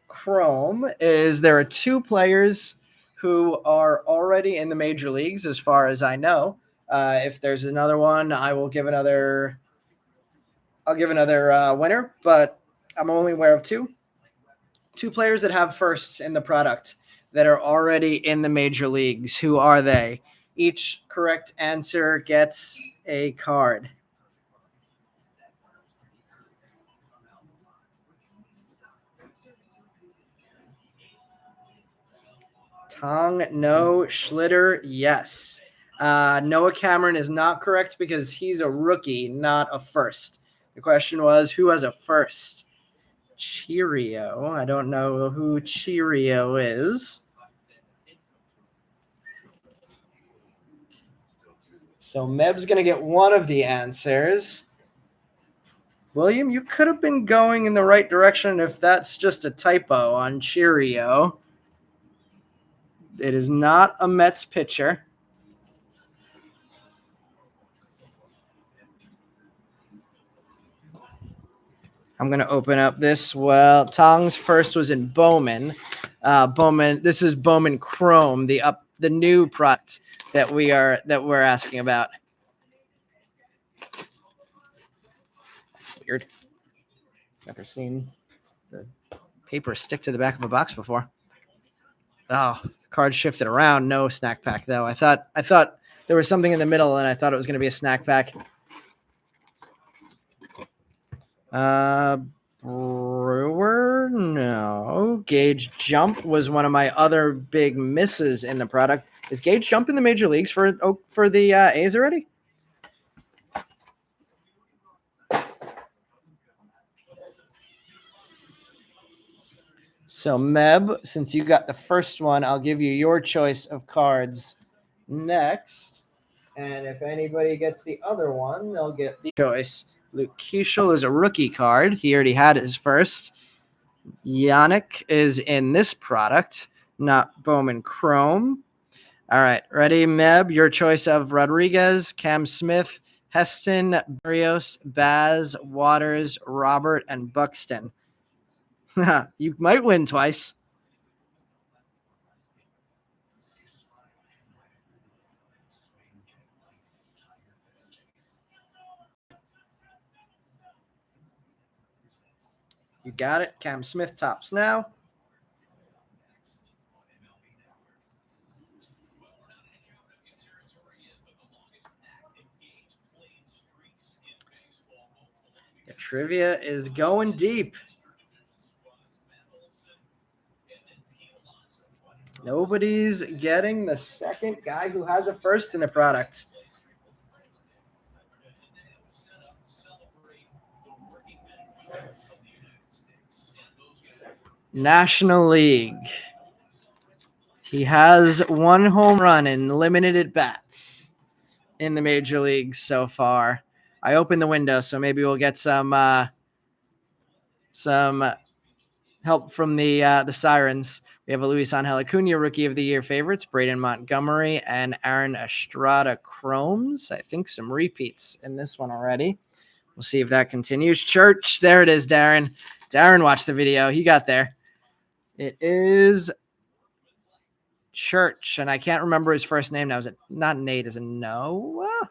Chrome is there are 2 players who are already in the major leagues as far as I know. If there's another one, I'll give another winner, but I'm only aware of 2 players that have firsts in the product that are already in the major leagues. Who are they? Each correct answer gets a card. Tong, no. Schlitter, yes. Noah Cameron is not correct because he's a rookie, not a first. The question was, who has a first? Cheerio. I don't know who Cheerio is. So Meb's going to get one of the answers. William, you could have been going in the right direction if that's just a typo on Cheerio. It is not a Mets pitcher. I'm going to open up this. Well, Tong's first was in Bowman. Bowman. This is Bowman Chrome, the new product that we're asking about. Weird. Never seen the paper stick to the back of a box before. Oh, cards shifted around. No snack pack though. I thought there was something in the middle, and I thought it was going to be a snack pack. Brewer, no. Gage Jump was one of my other big misses in the product. Is Gage Jump in the major leagues for the A's already? So Meb, since you got the first one, I'll give you your choice of cards next. And if anybody gets the other one, they'll get the choice. Luke Keeschel is a rookie card. He already had his first. Yannick is in this product, not Bowman Chrome. All right, ready, Meb? Your choice of Rodriguez, Cam Smith, Heston, Barrios, Baz, Waters, Robert, and Buxton. You might win twice. You got it. Cam Smith tops now. The trivia is going deep. Nobody's getting the second guy who has a first in the product. National League. He has one home run in limited at bats. in the major leagues so far. I opened the window, so maybe we'll get some help from the sirens. We have a Luis Angel Acuna Rookie of the Year favorites, Braden Montgomery and Aaron Estrada Chromes. I think some repeats in this one already. We'll see if that continues. Church, there it is, Darren. Darren watched the video. He got there. It is Church, and I can't remember his first name now. Is it not Nate? Is it Noah?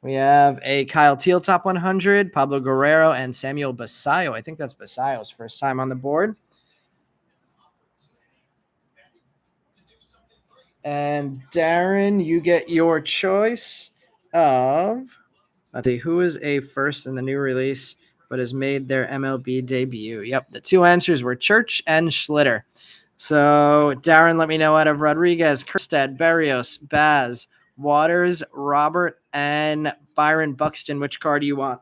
We have a Kyle Teal top 100, Pablo Guerrero, and Samuel Basayo. I think that's Basayo's first time on the board. And Darren, you get your choice of, let's see, who is a first in the new release but has made their MLB debut? Yep, the two answers were Church and Schlitter. So, Darren, let me know out of Rodriguez, Kerstead, Berrios, Baz, Waters, Robert, and Byron Buxton. Which card do you want?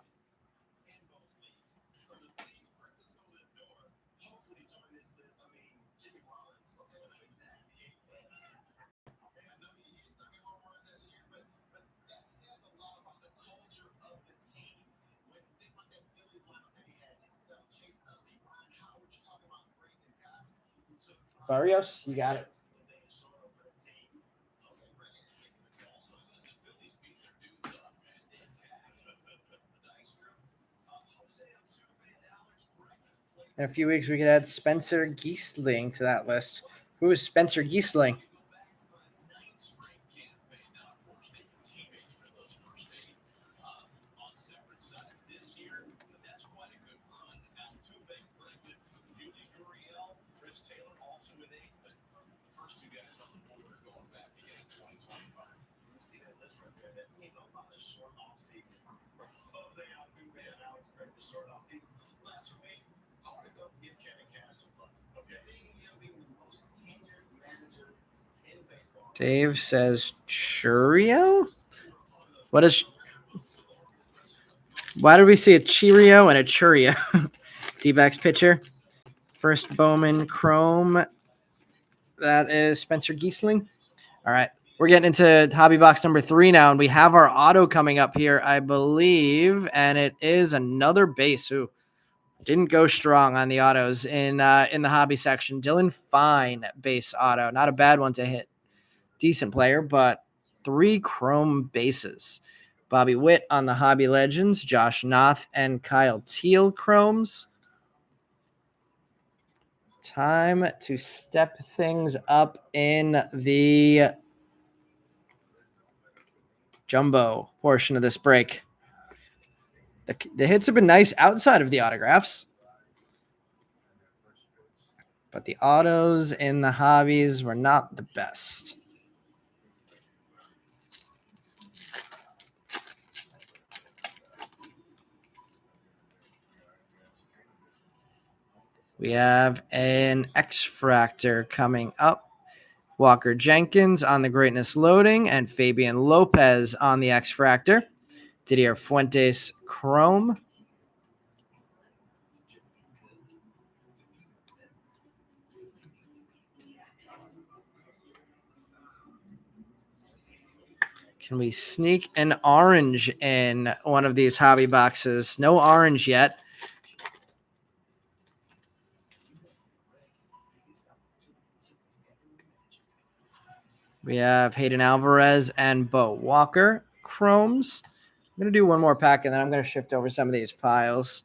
Barrios, you got it. In a few weeks, we could add Spencer Giesling to that list. Who is Spencer Giesling? Dave says Churio? What is... Why do we see a Cheerio and a Churio? D-backs pitcher. First Bowman Chrome. That is Spencer Giesling. All right. We're getting into hobby box number 3 now, and we have our auto coming up here, I believe, and it is another base who didn't go strong on the autos in the hobby section. Dylan Fine base auto. Not a bad one to hit. Decent player, but 3 chrome bases. Bobby Witt on the Hobby Legends, Josh Noth and Kyle Teal chromes. Time to step things up in the jumbo portion of this break. The hits have been nice outside of the autographs, but the autos in the hobbies were not the best. We have an X-Fractor coming up. Walker Jenkins on the Greatness Loading and Fabian Lopez on the X-Fractor. Didier Fuentes Chrome. Can we sneak an orange in one of these hobby boxes? No orange yet. We have Hayden Alvarez and Bo Walker chromes. I'm going to do one more pack, and then I'm going to shift over some of these piles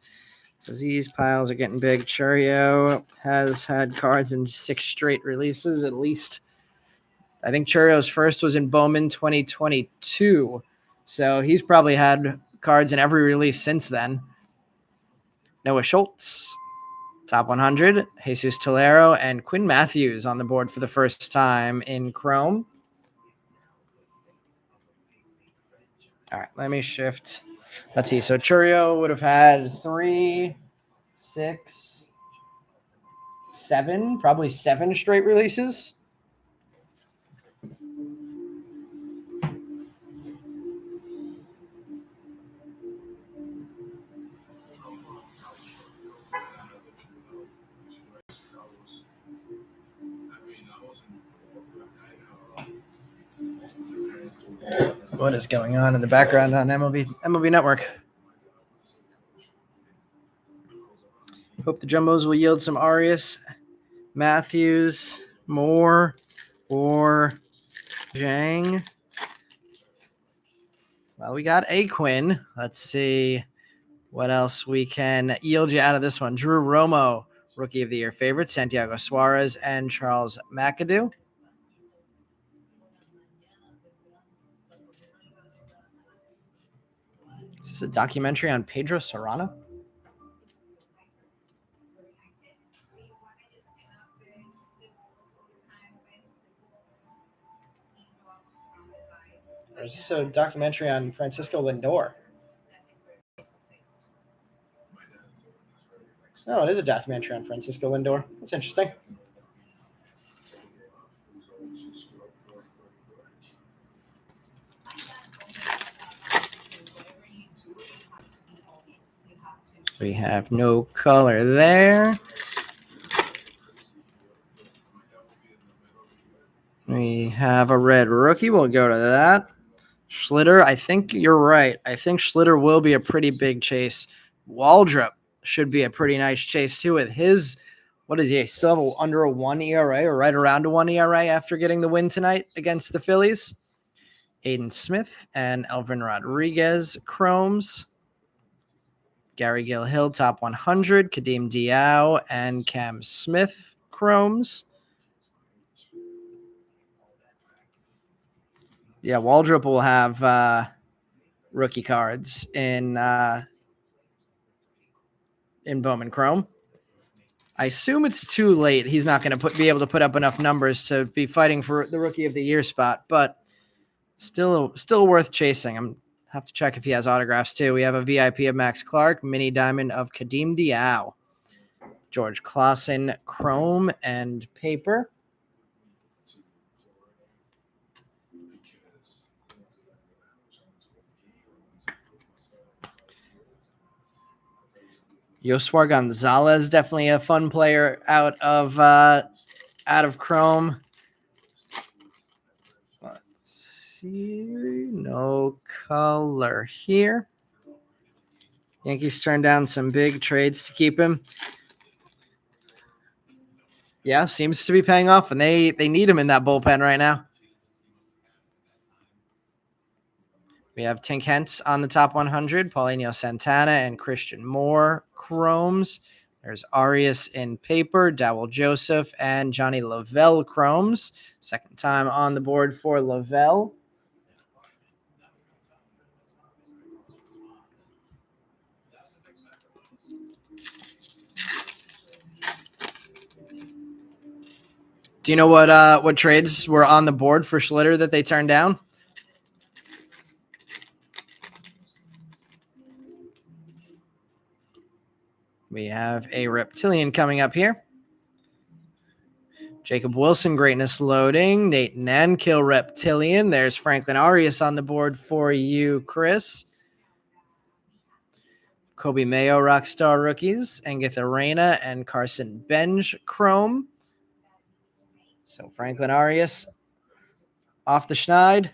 because these piles are getting big. Churio has had cards in 6 straight releases at least. I think Churio's first was in Bowman 2022, so he's probably had cards in every release since then. Noah Schultz, top 100. Jesus Tolero and Quinn Matthews on the board for the first time in Chrome. All right, let me shift. Let's see. So Churio would have had 3, 6, 7, probably 7 straight releases. What is going on in the background on MLB Network? Hope the Jumbos will yield some Arias, Matthews, Moore, or Zhang. Well, we got Quinn. Let's see what else we can yield you out of this one. Drew Romo, Rookie of the Year favorite, Santiago Suarez, and Charles McAdoo. Is this a documentary on Pedro Serrano? Or is this a documentary on Francisco Lindor? No, it is a documentary on Francisco Lindor. That's interesting. We have no color there. We have a red rookie. We'll go to that. Schlitter, I think you're right. I think Schlitter will be a pretty big chase. Waldrop should be a pretty nice chase too with his, what is he, still under a 1 ERA or right around a 1 ERA after getting the win tonight against the Phillies. Aiden Smith and Elvin Rodriguez chromes. Gary Gill-Hill, top 100. Kadeem Diao and Cam Smith chromes. Yeah, Waldrop will have rookie cards in Bowman Chrome. I assume it's too late. He's not going to be able to put up enough numbers to be fighting for the Rookie of the Year spot, but still worth chasing. I'm have to check if he has autographs too. We have a VIP of Max Clark, mini diamond of Kadeem Diao, George Clausen, chrome and paper. Yoswar Gonzalez, definitely a fun player out of chrome. Let's see, no color here. Yankees turned down some big trades to keep him. Yeah, seems to be paying off, and they need him in that bullpen right now. We have Tink Hentz on the top 100, Paulinho Santana and Christian Moore chromes. There's Arias in paper, Dowell Joseph, and Johnny Lavelle chromes. Second time on the board for Lavelle. Do you know what trades were on the board for Schlitter that they turned down? We have a Reptilian coming up here. Jacob Wilson, greatness loading. Nate Nankill, Reptilian. There's Franklin Arias on the board for you, Chris. Kobe Mayo, Rockstar rookies. Angitha Reyna and Carson Benj, chrome. So Franklin Arias off the schneid,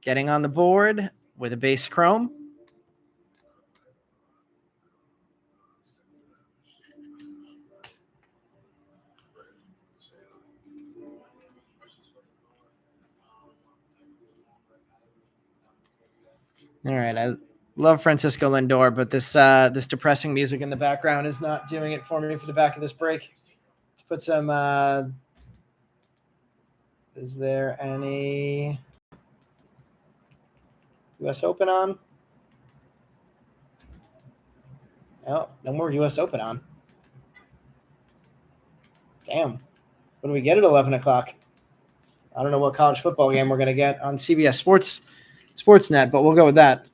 getting on the board with a base chrome. All right, I love Francisco Lindor, but this depressing music in the background is not doing it for me for the back of this break. Let's put some. Is there any U.S. Open on? No more U.S. Open on. Damn. What do we get at 11 o'clock? I don't know what college football game we're going to get on CBS Sportsnet, but we'll go with that.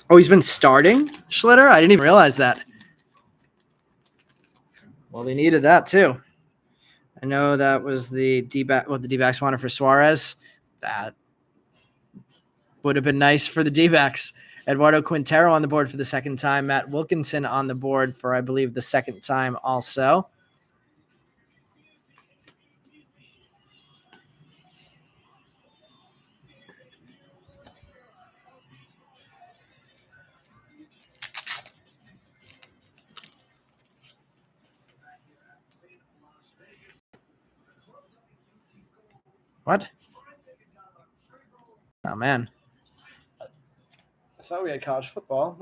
Oh, he's been starting, Schlitter? I didn't even realize that. Well, they needed that too. I know that was the D-backs wanted for Suarez. That would have been nice for the D-backs. Eduardo Quintero on the board for the second time. Matt Wilkinson on the board for, I believe, the second time also. What? Oh, man. I thought we had college football.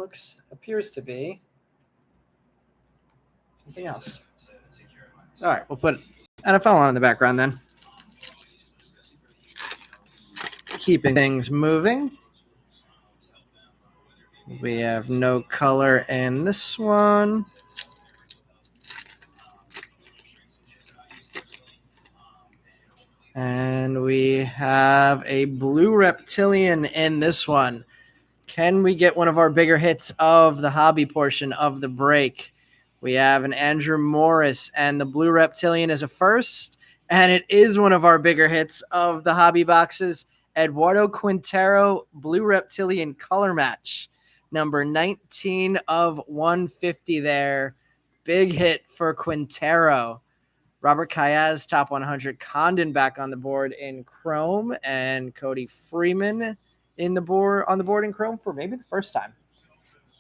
Appears to be something else. All right, we'll put NFL on in the background then. Keeping things moving. We have no color in this one. And we have a blue reptilian in this one. Can we get one of our bigger hits of the hobby portion of the break? We have an Andrew Morris, and the blue reptilian is a first, and it is one of our bigger hits of the hobby boxes. Eduardo Quintero, blue reptilian color match, number 19 of 150 there. Big hit for Quintero. Robert Kayaz, top 100. Condon back on the board in chrome, and Cody Freeman on the board in chrome for maybe the first time.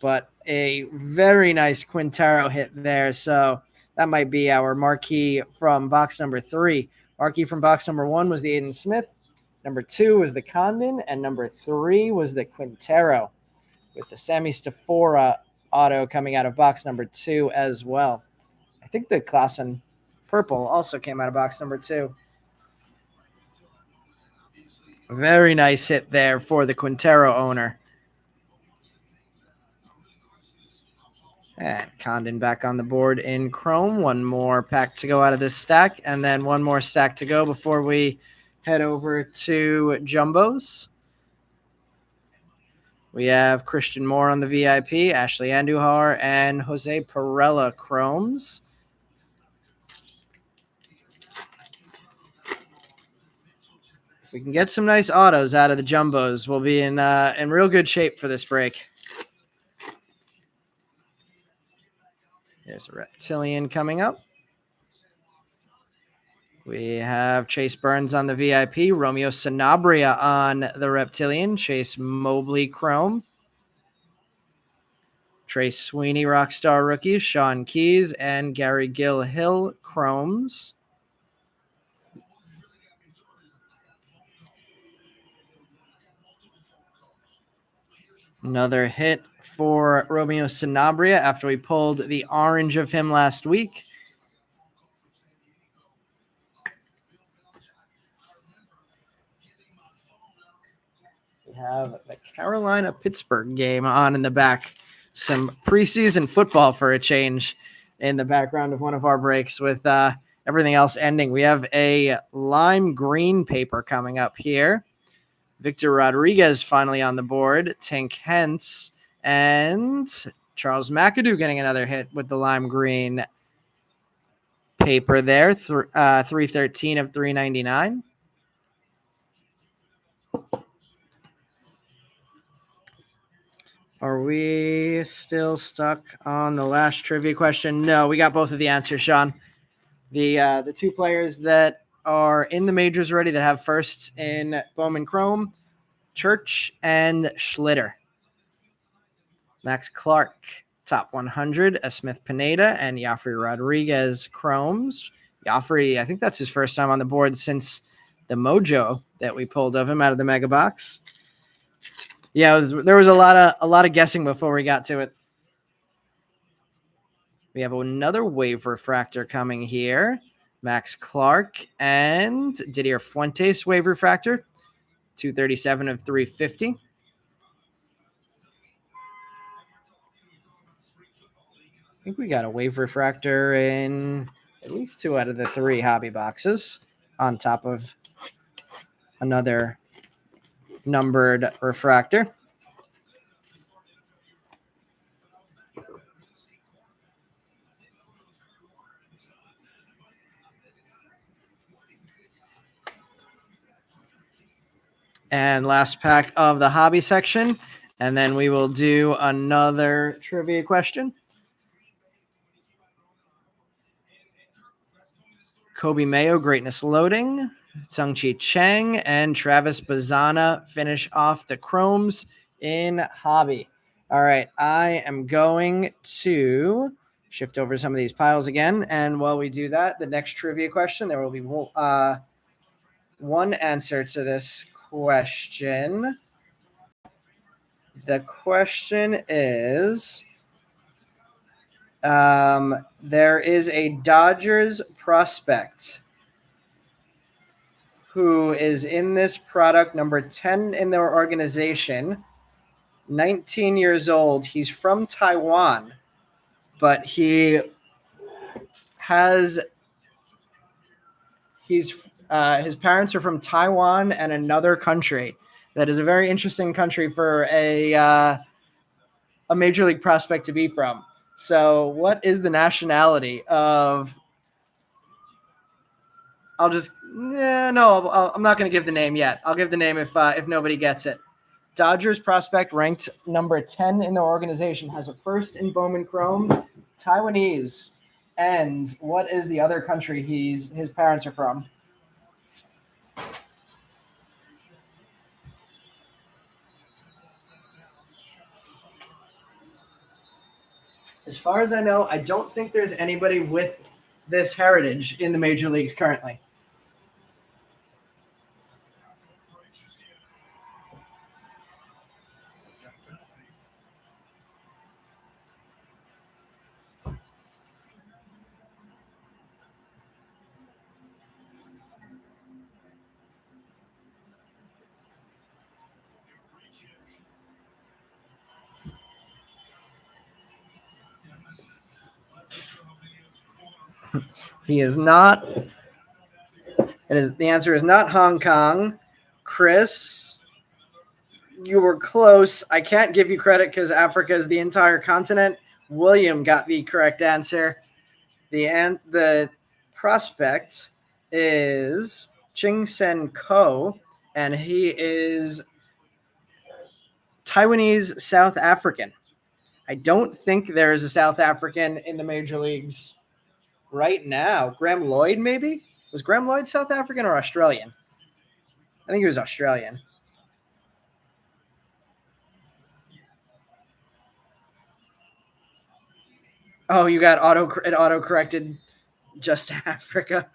But a very nice Quintero hit there. So that might be our marquee from box number 3. Marquee from box number 1 was the Aiden Smith. Number 2 was the Condon, and number 3 was the Quintero, with the Sammy Stafora auto coming out of box number 2 as well. I think the Klassen purple also came out of box number 2. Very nice hit there for the Quintero owner. And Condon back on the board in chrome. One more pack to go out of this stack, and then one more stack to go before we head over to Jumbos. We have Christian Moore on the VIP, Ashley Andujar, and Jose Perella chromes. If we can get some nice autos out of the Jumbos, we'll be in real good shape for this break. There's a reptilian coming up. We have Chase Burns on the VIP, Romeo Sanabria on the reptilian, Chase Mobley chrome, Trace Sweeney Rockstar rookies, Sean Keys, and Gary Gill Hill chromes. Another hit for Romeo Sanabria after we pulled the orange of him last week. We have the Carolina-Pittsburgh game on in the back. Some preseason football for a change in the background of one of our breaks with everything else ending. We have a lime green paper coming up here. Victor Rodriguez finally on the board. Tink Hentz and Charles McAdoo getting another hit with the lime green paper there. 313 of 399. Are we still stuck on the last trivia question? No, we got both of the answers, Sean. The two players that are in the majors already that have firsts in Bowman Chrome, Church and Schlitter. Max Clark, top 100, Smith Pineda, and Joffrey Rodriguez chromes. Joffrey, I think that's his first time on the board since the mojo that we pulled of him out of the mega box. Yeah, there was a lot of guessing before we got to it. We have another wave refractor coming here. Max Clark and Didier Fuentes wave refractor. 237 of 350. I think we got a wave refractor in at least 2 out of the 3 hobby boxes on top of another numbered refractor. And last pack of the hobby section, and then we will do another trivia question. Kobe Mayo, Greatness Loading, Sungchi Chang, and Travis Bazana finish off the chromes in hobby. All right, I am going to shift over some of these piles again, and while we do that, the next trivia question, there will be one answer to this question. The question is, there is a Dodgers prospect who is in this product, number 10 in their organization, 19 years old. He's from Taiwan, but his parents are from Taiwan and another country. That is a very interesting country for a major league prospect to be from. So, what is the nationality of? I'm not going to give the name yet. I'll give the name if nobody gets it. Dodgers prospect ranked number 10 in their organization, has a first in Bowman Chrome, Taiwanese. And what is the other country his parents are from? As far as I know, I don't think there's anybody with this heritage in the major leagues currently. He is not. The answer is not Hong Kong. Chris, you were close. I can't give you credit because Africa is the entire continent. William got the correct answer. The prospect is Ching Sen Ko, and he is Taiwanese South African. I don't think there is a South African in the major leagues right now. Graham Lloyd, maybe? Was Graham Lloyd South African or Australian? I think he was Australian. Oh, you got auto-corrected just Africa.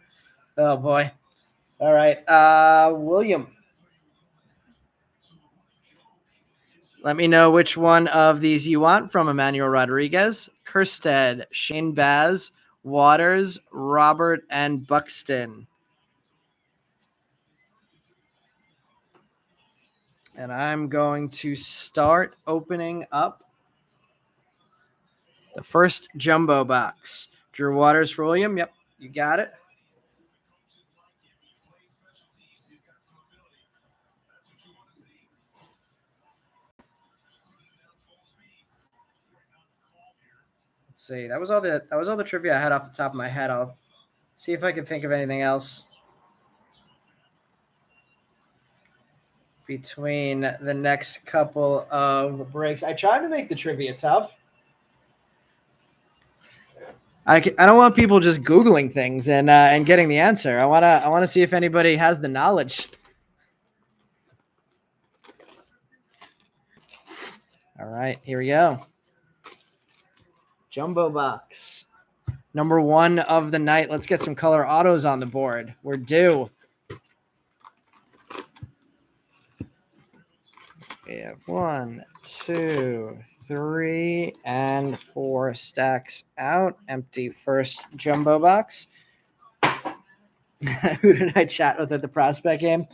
Oh, boy. All right. William. Let me know which one of these you want from Emmanuel Rodriguez, Kerstead, Shane Baz, Waters, Robert, and Buxton. And I'm going to start opening up the first jumbo box. Drew Waters for William. Yep, you got it. Let's see. That was all the trivia I had off the top of my head. I'll see if I can think of anything else between the next couple of breaks. I tried to make the trivia tough. I don't want people just Googling things and getting the answer. I wanna see if anybody has the knowledge. All right, here we go. Jumbo box. Number 1 of the night. Let's get some color autos on the board. We're due. We have 1, 2, 3, and 4 stacks out. Empty first jumbo box. Who did I chat with at the prospect game?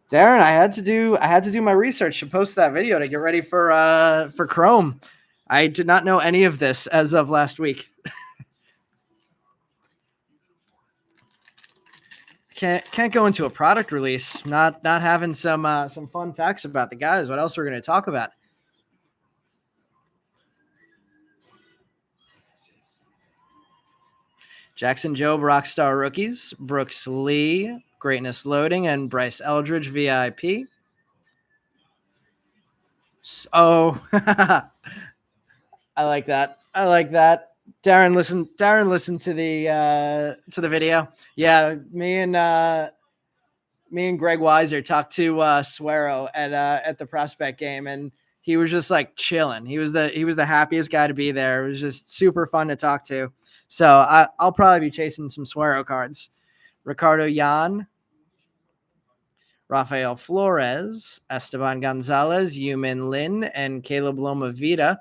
Darren, I had to do my research to post that video to get ready for Chrome. I did not know any of this as of last week. Can't go into a product release not having some fun facts about the guys. What else we're going to talk about? Jackson Jobe, Rockstar Rookies, Brooks Lee, Greatness Loading, and Bryce Eldridge, VIP. So, I like that. Darren, listen to the video. Yeah, me and Greg Weiser talked to Suero at the prospect game, and he was just like chilling. He was the happiest guy to be there. It was just super fun to talk to. So I'll probably be chasing some Suero cards. Ricardo Yan, Rafael Flores, Esteban Gonzalez, Yumin Lin, and Caleb Lomavita.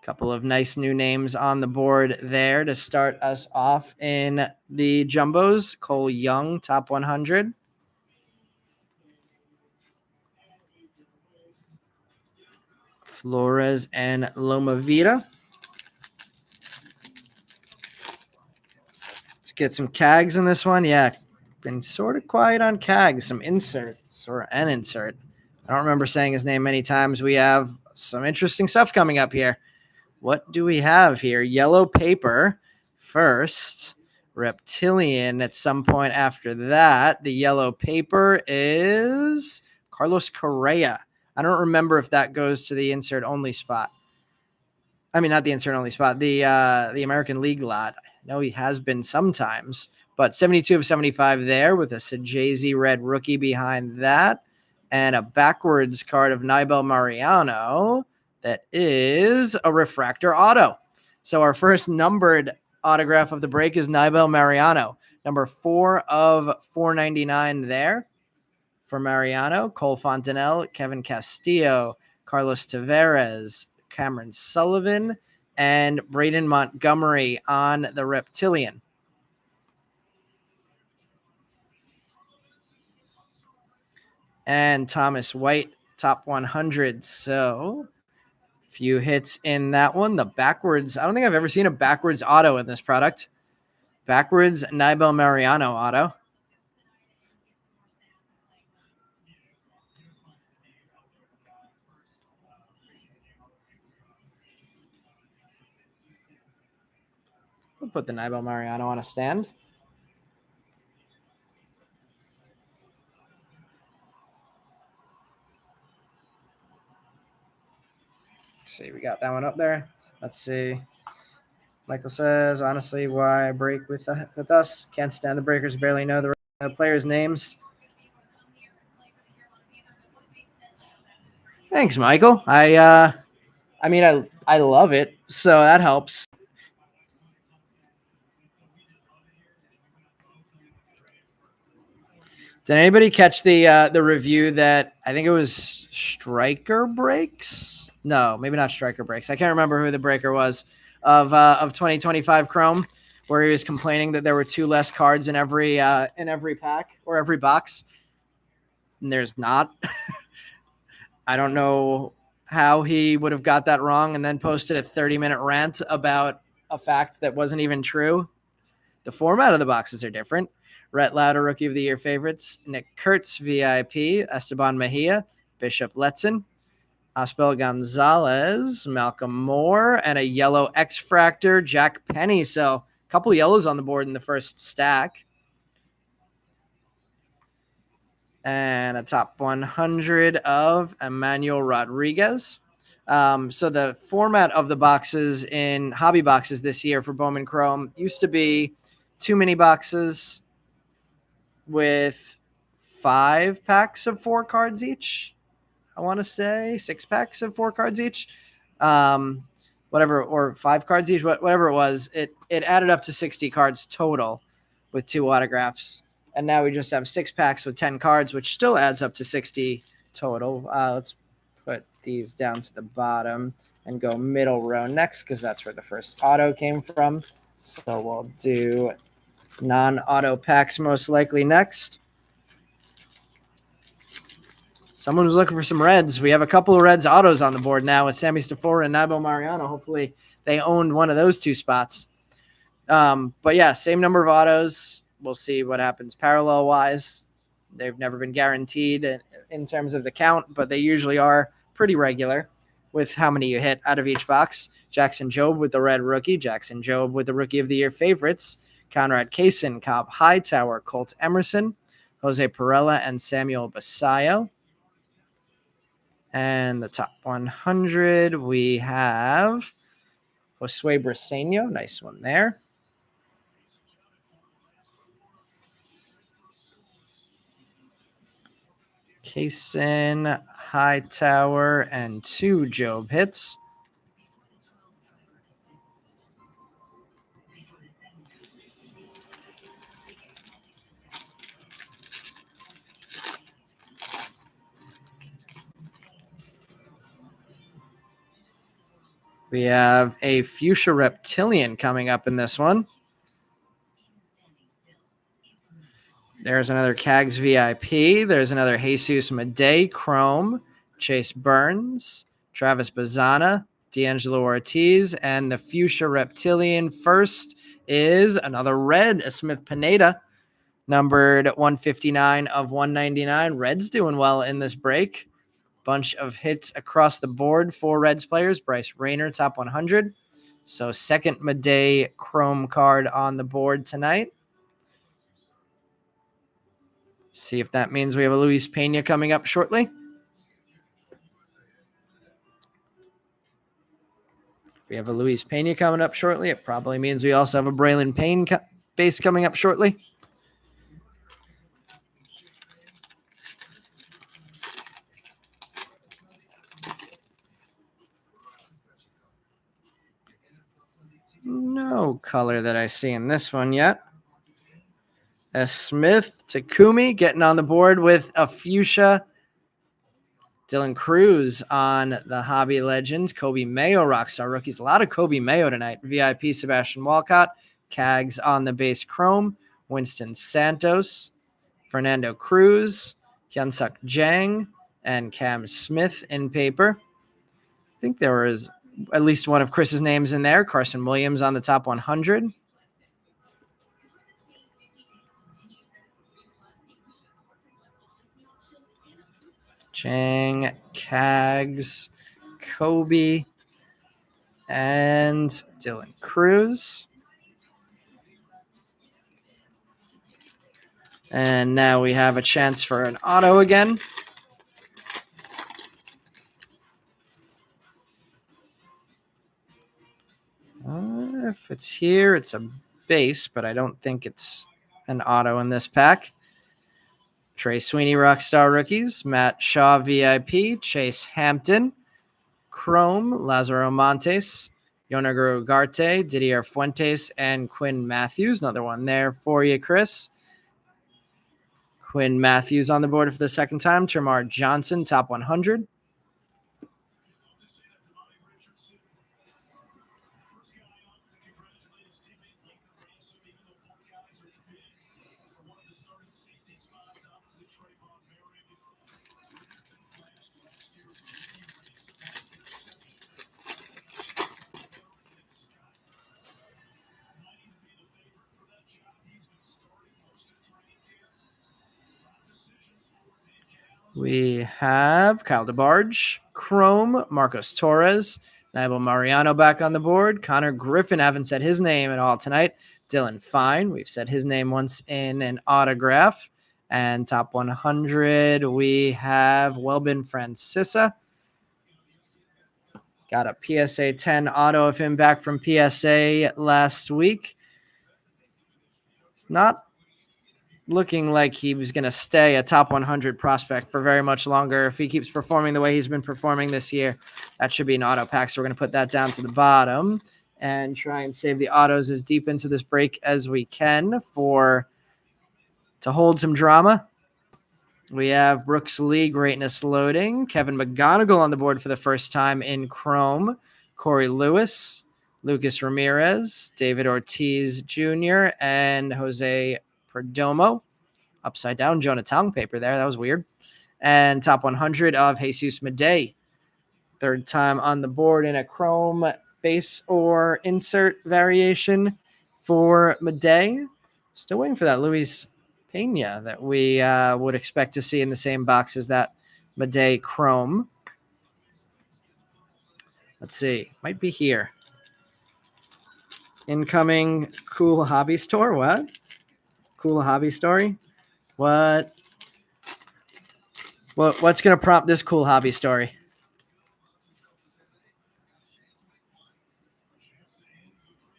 Couple of nice new names on the board there to start us off in the jumbos. Cole Young, top 100. Flores and Lomavita. Let's get some CAGs in this one. Yeah, been sort of quiet on CAGs. Some inserts or an insert. I don't remember saying his name many times. We have some interesting stuff coming up here. What do we have here? Yellow paper first. Reptilian at some point after that. The yellow paper is Carlos Correa. I don't remember if that goes to the insert only spot. I mean, not the insert only spot, the American League lot. I know he has been sometimes, but 72 of 75 there with a Sajazi red rookie behind that and a backwards card of Nibel Mariano that is a refractor auto. So our first numbered autograph of the break is Nibel Mariano, number 4 of 499 there for Mariano. Cole Fontanelle, Kevin Castillo, Carlos Tavares, Cameron Sullivan, and Braden Montgomery on the Reptilian. And Thomas White, top 100. So few hits in that one. The backwards, I don't think I've ever seen a backwards auto in this product. Backwards Nibel Mariano auto. We'll put the Nibel Mariano on a stand. See, we got that one up there. Let's see. Michael says, honestly, why break with us? Can't stand the breakers, barely know the players' names. Thanks, Michael. I mean, I love it, so that helps. Did anybody catch the review that I think it was Striker Breaks? No, maybe not Striker Breaks. I can't remember who the breaker was of 2025 Chrome, where he was complaining that there were 2 less cards in every pack or every box. And there's not. I don't know how he would have got that wrong and then posted a 30-minute rant about a fact that wasn't even true. The format of the boxes are different. Rhett Lauder, Rookie of the Year favorites. Nick Kurtz, VIP. Esteban Mejia. Bishop Letson. Aspel Gonzalez. Malcolm Moore. And a yellow X-Fractor, Jack Penny. So a couple yellows on the board in the first stack. And a top 100 of Emmanuel Rodriguez. So the format of the boxes in hobby boxes this year for Bowman Chrome used to be 2 mini boxes with 5 packs of 4 cards each. I want to say 6 packs of 4 cards each. Whatever, or 5 cards each, whatever it was, it added up to 60 cards total with 2 autographs. And now we just have 6 packs with 10 cards, which still adds up to 60 total. Let's put these down to the bottom and go middle row next, because that's where the first auto came from. So we'll do non-auto packs most likely next. Someone was looking for some reds. We have a couple of reds autos on the board now with Sammy Stafora and Nibel Mariano. Hopefully they owned one of those 2 spots. But yeah, same number of autos. We'll see what happens parallel-wise. They've never been guaranteed in terms of the count, but they usually are pretty regular with how many you hit out of each box. Jackson Jobe with the red rookie. Jackson Jobe with the Rookie of the Year favorites. Conrad Kaysen, Cobb Hightower, Colt Emerson, Jose Perella, and Samuel Basayo. And the top 100, we have Josue Briseño. Nice one there. Kaysen, Hightower, and 2 Jobe hits. We have a Fuchsia Reptilian coming up in this one. There's another Cags VIP. There's another Jesus Madej Chrome, Chase Burns, Travis Bazana, D'Angelo Ortiz, and the Fuchsia Reptilian. First is another red, a Smith Pineda, numbered 159 of 199. Reds doing well in this break. Bunch of hits across the board for Reds players. Bryce Rayner, top 100. So second Madej Chrome card on the board tonight. See if that means we have a Luis Pena coming up shortly. If we have a Luis Pena coming up shortly, it probably means we also have a Braylon Payne base coming up shortly. No color that I see in this one yet. S. Smith, Takumi getting on the board with a Fuchsia. Dylan Cruz on the Hobby Legends. Kobe Mayo, Rockstar Rookies. A lot of Kobe Mayo tonight. VIP, Sebastian Walcott. Cags on the base Chrome. Winston Santos. Fernando Cruz. Hyunsuk Jang. And Cam Smith in paper. I think there was at least one of Chris's names in there. Carson Williams on the top 100. Chang, Cags, Kobe, and Dylan Cruz. And now we have a chance for an auto again. If it's here, it's a base, but I don't think it's an auto in this pack. Trey Sweeney, Rockstar Rookies. Matt Shaw, VIP. Chase Hampton. Chrome, Lazaro Montes. Yonagar Ugarte, Didier Fuentes, and Quinn Matthews. Another one there for you, Chris. Quinn Matthews on the board for the second time. Termar Johnson, top 100. We have Kyle DeBarge, Chrome, Marcos Torres, Naibel Mariano back on the board. Connor Griffin, haven't said his name at all tonight. Dylan Fine, we've said his name once in an autograph. And top 100, we have Welbin Francisa. Got a PSA 10 auto of him back from PSA last week. It's not looking like he was going to stay a top 100 prospect for very much longer. If he keeps performing the way he's been performing this year, that should be an auto pack. So we're going to put that down to the bottom and try and save the autos as deep into this break as we can to hold some drama. We have Brooks Lee, Greatness Loading. Kevin McGonigal on the board for the first time in Chrome. Corey Lewis, Lucas Ramirez, David Ortiz Jr., and Jose Perdomo. Upside down Jonah Tong paper there. That was weird. And top 100 of Jesus Madej. Third time on the board in a Chrome base or insert variation for Madej. Still waiting for that Luis Pena that we would expect to see in the same box as that Madej Chrome. Let's see. Might be here. Incoming Cool Hobby Store. What? Cool Hobby Story? What's going to prompt this Cool Hobby Story?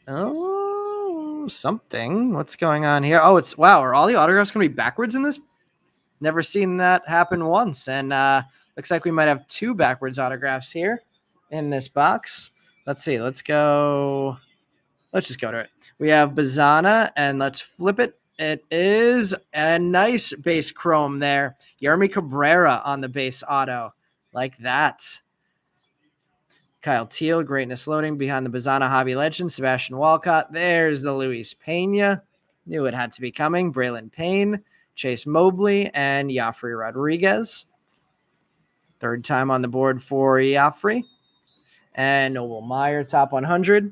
Oh, something. What's going on here? Oh, wow. Are all the autographs going to be backwards in this? Never seen that happen once. And looks like we might have two backwards autographs here in this box. Let's see. Let's just go to it. We have Bazana, and let's flip it. It is a nice base Chrome there. Yermi Cabrera on the base auto. Like that. Kyle Teal, Greatness Loading, behind the Bazana Hobby legend, Sebastian Walcott. There's the Luis Pena. Knew it had to be coming. Braylon Payne, Chase Mobley, and Joffrey Rodriguez. Third time on the board for Joffrey. And Noble Meyer, top 100.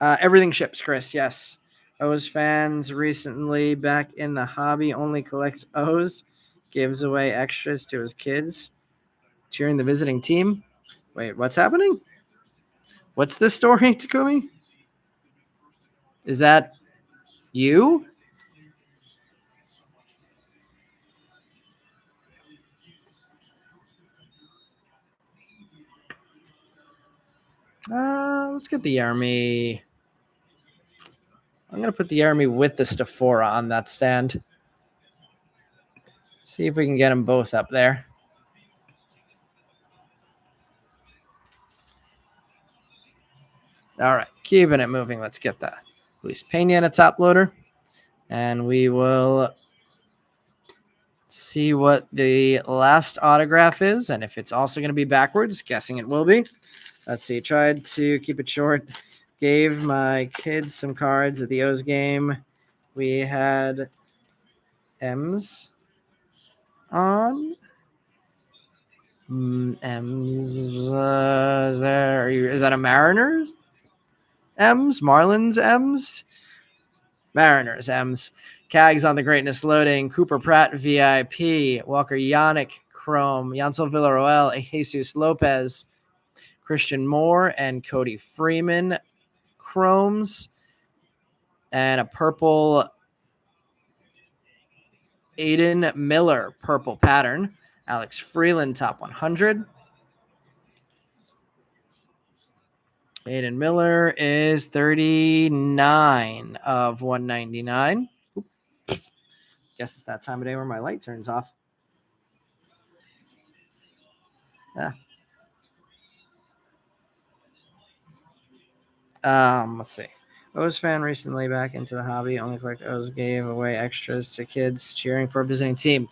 Everything ships, Chris, yes. O's fans recently back in the hobby, only collects O's, gives away extras to his kids, cheering the visiting team. Wait, what's happening? What's this story, Takumi? Is that you? Let's get the Army. I'm going to put the Army with the Stephora on that stand. See if we can get them both up there. All right, keeping it moving. Let's get that. Luis Pena in a top loader. And we will see what the last autograph is. And if it's also going to be backwards, guessing it will be. Let's see. Tried to keep it short. Gave my kids some cards at the O's game. We had M's on. M's. Is that a Mariners? M's? Marlins M's? Mariners M's. Cags on the Greatness Loading. Cooper Pratt VIP. Walker Yannick Chrome. Yancel Villarroel. Jesus Lopez. Christian Moore and Cody Freeman Chromes. And a purple Aiden Miller purple pattern. Alex Freeland top 100. Aiden Miller is 39 of 199. Oop. Guess it's that time of day where my light turns off. Yeah. Let's see. O's fan recently back into the hobby. Only collect O's, gave away extras to kids cheering for a visiting team.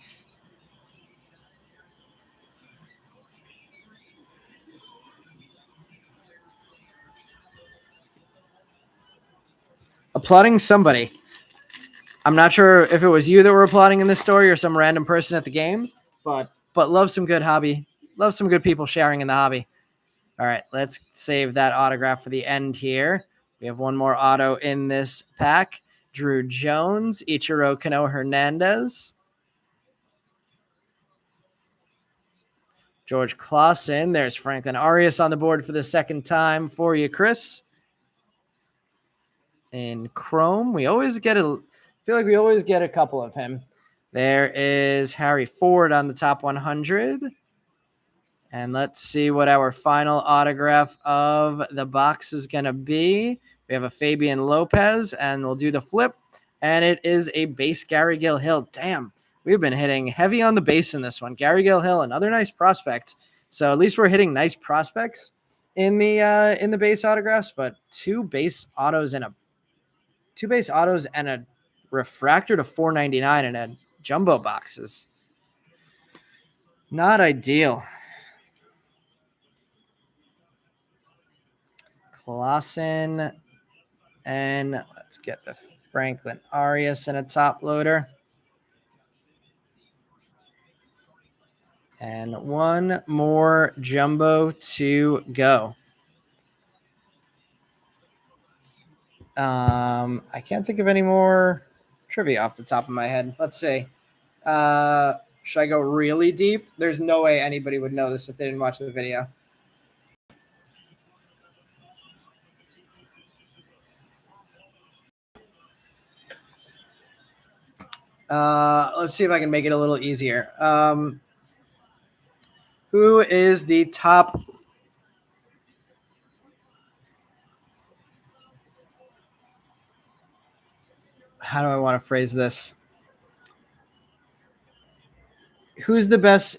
Applauding somebody. I'm not sure if it was you that were applauding in this story or some random person at the game, but love some good hobby. Love some good people sharing in the hobby. All right, let's save that autograph for the end here. We have one more auto in this pack. Drew Jones, Ichiro Kano Hernandez. George Clausen. There's Franklin Arias on the board for the second time for you, Chris. In Chrome, we always get feel like we always get a couple of him. There is Harry Ford on the top 100. And let's see what our final autograph of the box is going to be. We have a Fabian Lopez, and we'll do the flip. And it is a base Gary Gill-Hill. Damn, we've been hitting heavy on the base in this one. Gary Gill-Hill, another nice prospect. So at least we're hitting nice prospects in the base autographs, but two base autos and a refractor to 499 and a jumbo boxes. Not ideal. Clausen, and let's get the Franklin Arias in a top loader. And one more jumbo to go. I can't think of any more trivia off the top of my head. Let's see. Should I go really deep? There's no way anybody would know this if they didn't watch the video. Let's see if I can make it a little easier. Who is the top? How do I want to phrase this? Who's the best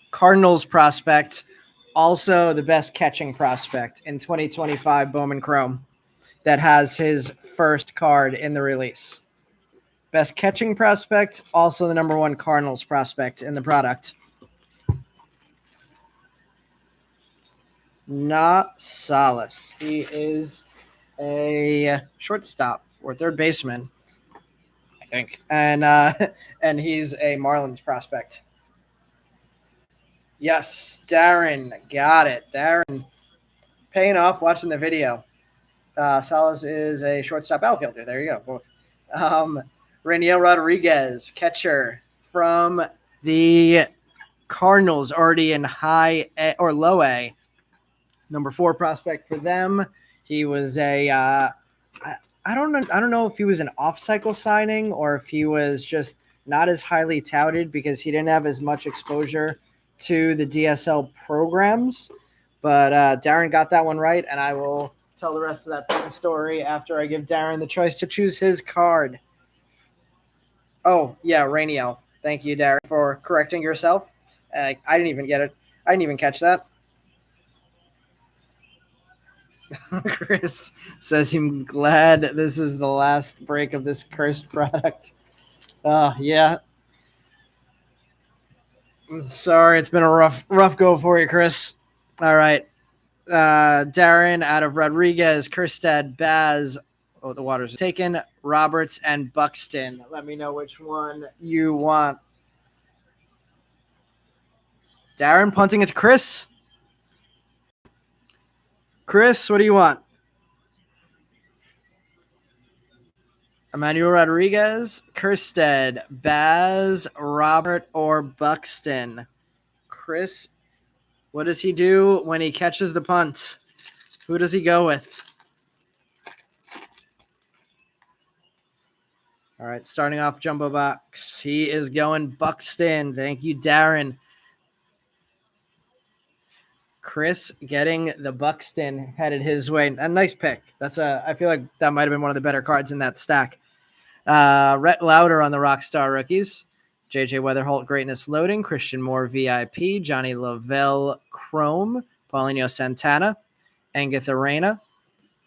Cardinals prospect? Also the best catching prospect in 2025 Bowman Chrome that has his first card in the release. Best catching prospect, also the number one Cardinals prospect in the product. Not Salas. He is a shortstop or third baseman, I think, and and he's a Marlins prospect. Yes, Darren, got it. Darren, paying off watching the video. Salas is a shortstop outfielder. There you go, both. Um, Rainiel Rodriguez, catcher from the Cardinals, already in high A, or low A, number 4 prospect for them. He was a I don't know. I don't know if he was an off-cycle signing or if he was just not as highly touted because he didn't have as much exposure to the DSL programs. But Darren got that one right, and I will tell the rest of that fun story after I give Darren the choice to choose his card. Oh yeah, Rainiel. Thank you, Darren, for correcting yourself. I didn't even get it. I didn't even catch that. Chris says he's glad this is the last break of this cursed product. Yeah. Sorry, it's been a rough go for you, Chris. All right. Darren out of Rodriguez, Kerstead, Baz. Oh, the waters are taken. Roberts and Buxton. Let me know which one you want. Darren punting it to Chris. Chris, what do you want? Emmanuel Rodriguez, Kerstead, Baz, Robert, or Buxton? Chris, what does he do when he catches the punt? Who does he go with? All right, starting off Jumbo Box. He is going Buxton. Thank you, Darren. Chris getting the Buxton headed his way. A nice pick. I feel like that might have been one of the better cards in that stack. Rhett Lauder on the Rockstar rookies. JJ Weatherholt, Greatness Loading. Christian Moore, VIP. Johnny Lavelle, Chrome. Paulinho Santana. Angus Arena.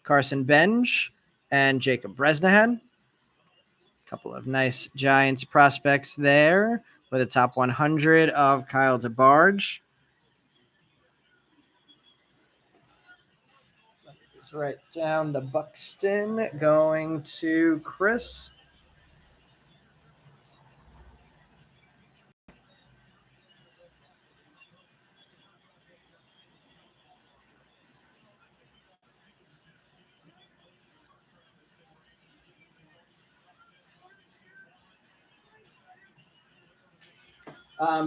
Carson Benj. And Jacob Bresnahan. Couple of nice Giants prospects there with a top 100 of Kyle DeBarge. Let's write down the Buxton going to Chris.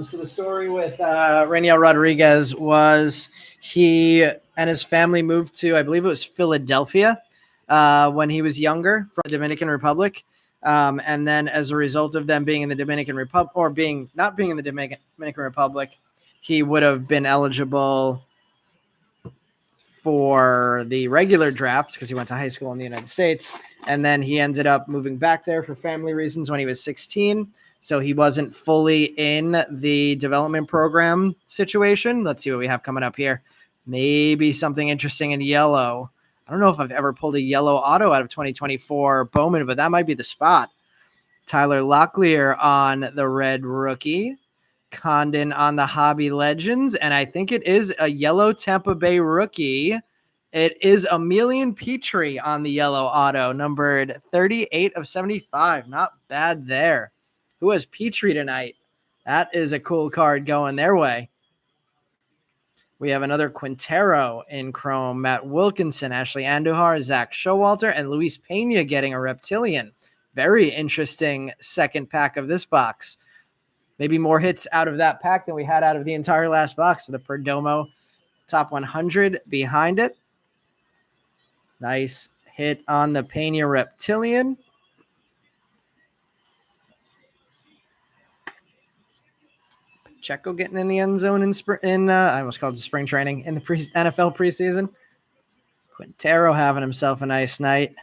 So the story with Rainiel Rodriguez was he and his family moved to, I believe it was Philadelphia, when he was younger from the Dominican Republic. And then as a result of them being in the Dominican Republic or not being in the Dominican Republic, he would have been eligible for the regular draft because he went to high school in the United States. And then he ended up moving back there for family reasons when he was 16. So he wasn't fully in the development program situation. Let's see what we have coming up here. Maybe something interesting in yellow. I don't know if I've ever pulled a yellow auto out of 2024 Bowman, but that might be the spot. Tyler Locklear on the red rookie. Condon on the Hobby Legends, and I think it is a yellow Tampa Bay rookie. It is Emilian Petrie on the yellow auto, numbered 38 of 75. Not bad there. Who has Petrie tonight? That is a cool card going their way. We have another Quintero in Chrome, Matt Wilkinson, Ashley Andujar, Zach Showalter, and Luis Pena getting a Reptilian. Very interesting second pack of this box. Maybe more hits out of that pack than we had out of the entire last box. So the Perdomo top 100 behind it. Nice hit on the Pena Reptilian. Checo getting in the end zone I almost called it spring training in the NFL preseason. Quintero having himself a nice night.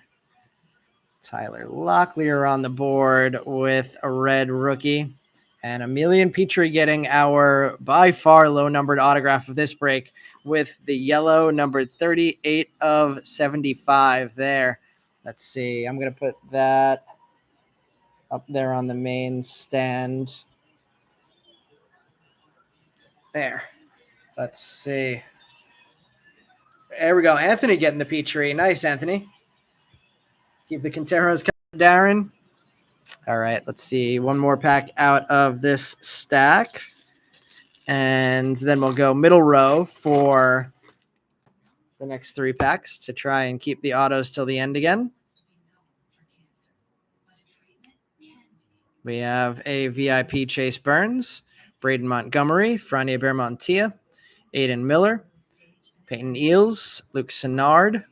Tyler Locklear on the board with a red rookie. And Emilian Petrie getting our by far low numbered autograph of this break with the yellow numbered 38 of 75 there. Let's see. I'm going to put that up there on the main stand. There. Let's see. There we go. Anthony getting the Petrie. Nice, Anthony. Keep the Quinteros coming, Darren. All right, let's see. One more pack out of this stack. And then we'll go middle row for the next 3 packs to try and keep the autos till the end again. We have a VIP Chase Burns, Braden Montgomery, Frania Bermontia, Aiden Miller, Peyton Eels, Luke Sennard,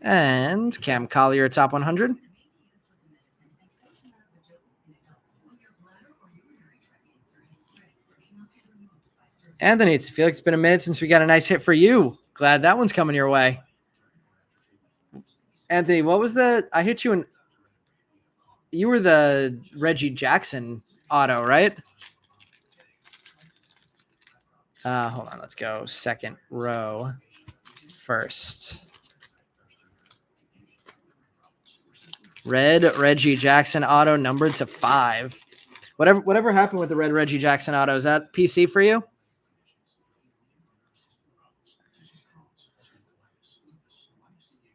and Cam Collier, top 100. Anthony, it feels like it's been a minute since we got a nice hit for you. Glad that one's coming your way. Anthony, what was I hit you you were the Reggie Jackson auto, right? Hold on, let's go second row first. Red Reggie Jackson auto numbered to 5. Whatever happened with the red Reggie Jackson auto? Is that PC for you?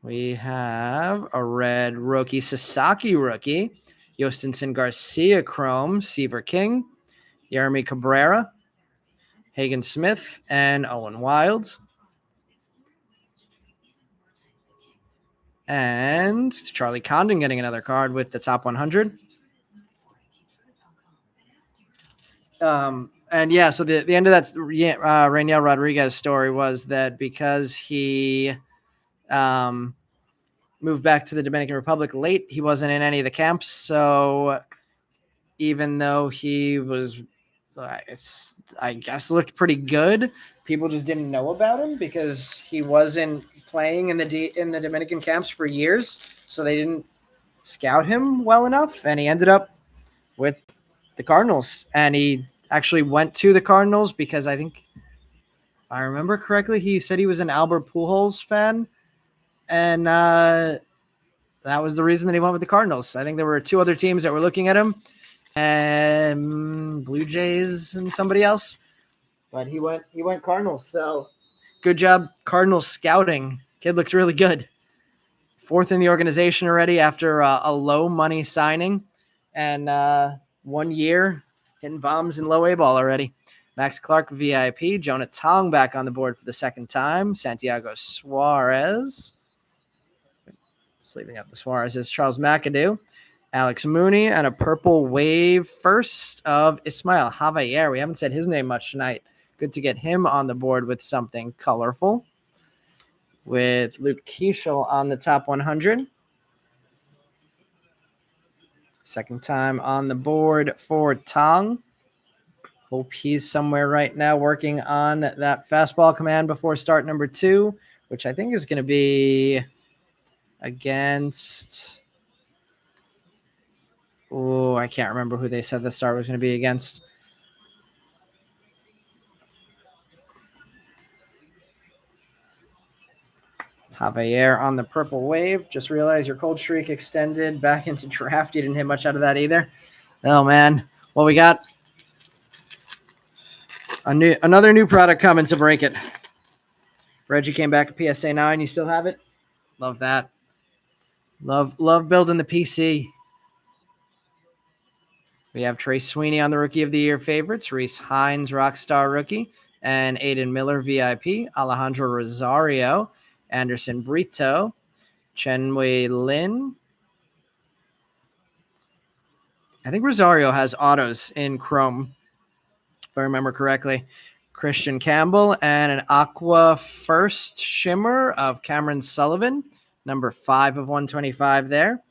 We have a red Roki Sasaki rookie, Yostinson Garcia Chrome, Seaver King, Jeremy Cabrera, Hagen Smith, and Owen Wilds. And Charlie Condon getting another card with the top 100. And yeah, so the end of that Rainiel Rodriguez story was that because he moved back to the Dominican Republic late, he wasn't in any of the camps. So even though he was, I guess, looked pretty good, people just didn't know about him because he wasn't playing in the Dominican camps for years. So they didn't scout him well enough, and he ended up with the Cardinals. And he actually went to the Cardinals because I think, if I remember correctly, he said he was an Albert Pujols fan, and that was the reason that he went with the Cardinals. I think there were 2 other teams that were looking at him, and Blue Jays and somebody else, but he went Cardinals. So good job, Cardinals scouting. Kid looks really good. 4th in the organization already after a low money signing, and 1 year hitting bombs in low A ball already. Max Clark VIP, Jonah Tong back on the board for the 2nd time. Santiago Suarez. Sleeping up the Suarez is Charles McAdoo. Alex Mooney, and a purple wave first of Ismael Javier. We haven't said his name much tonight. Good to get him on the board with something colorful. With Luke Keeschel on the top 100. 2nd time on the board for Tong. Hope he's somewhere right now working on that fastball command before start number 2, which I think is going to be against... Oh, I can't remember who they said the start was going to be against. Javier on the purple wave. Just realized your cold streak extended back into draft. You didn't hit much out of that either. Oh, man. Well, we got another new product coming to break it. Reggie came back at PSA 9. You still have it? Love that. Love building the PC. We have Trey Sweeney on the Rookie of the Year favorites, Reese Hines, Rockstar Rookie, and Aiden Miller, VIP, Alejandro Rosario, Anderson Brito, Chenwei Lin. I think Rosario has autos in Chrome, if I remember correctly. Christian Campbell, and an Aqua First Shimmer of Cameron Sullivan, number 5 of 125 there.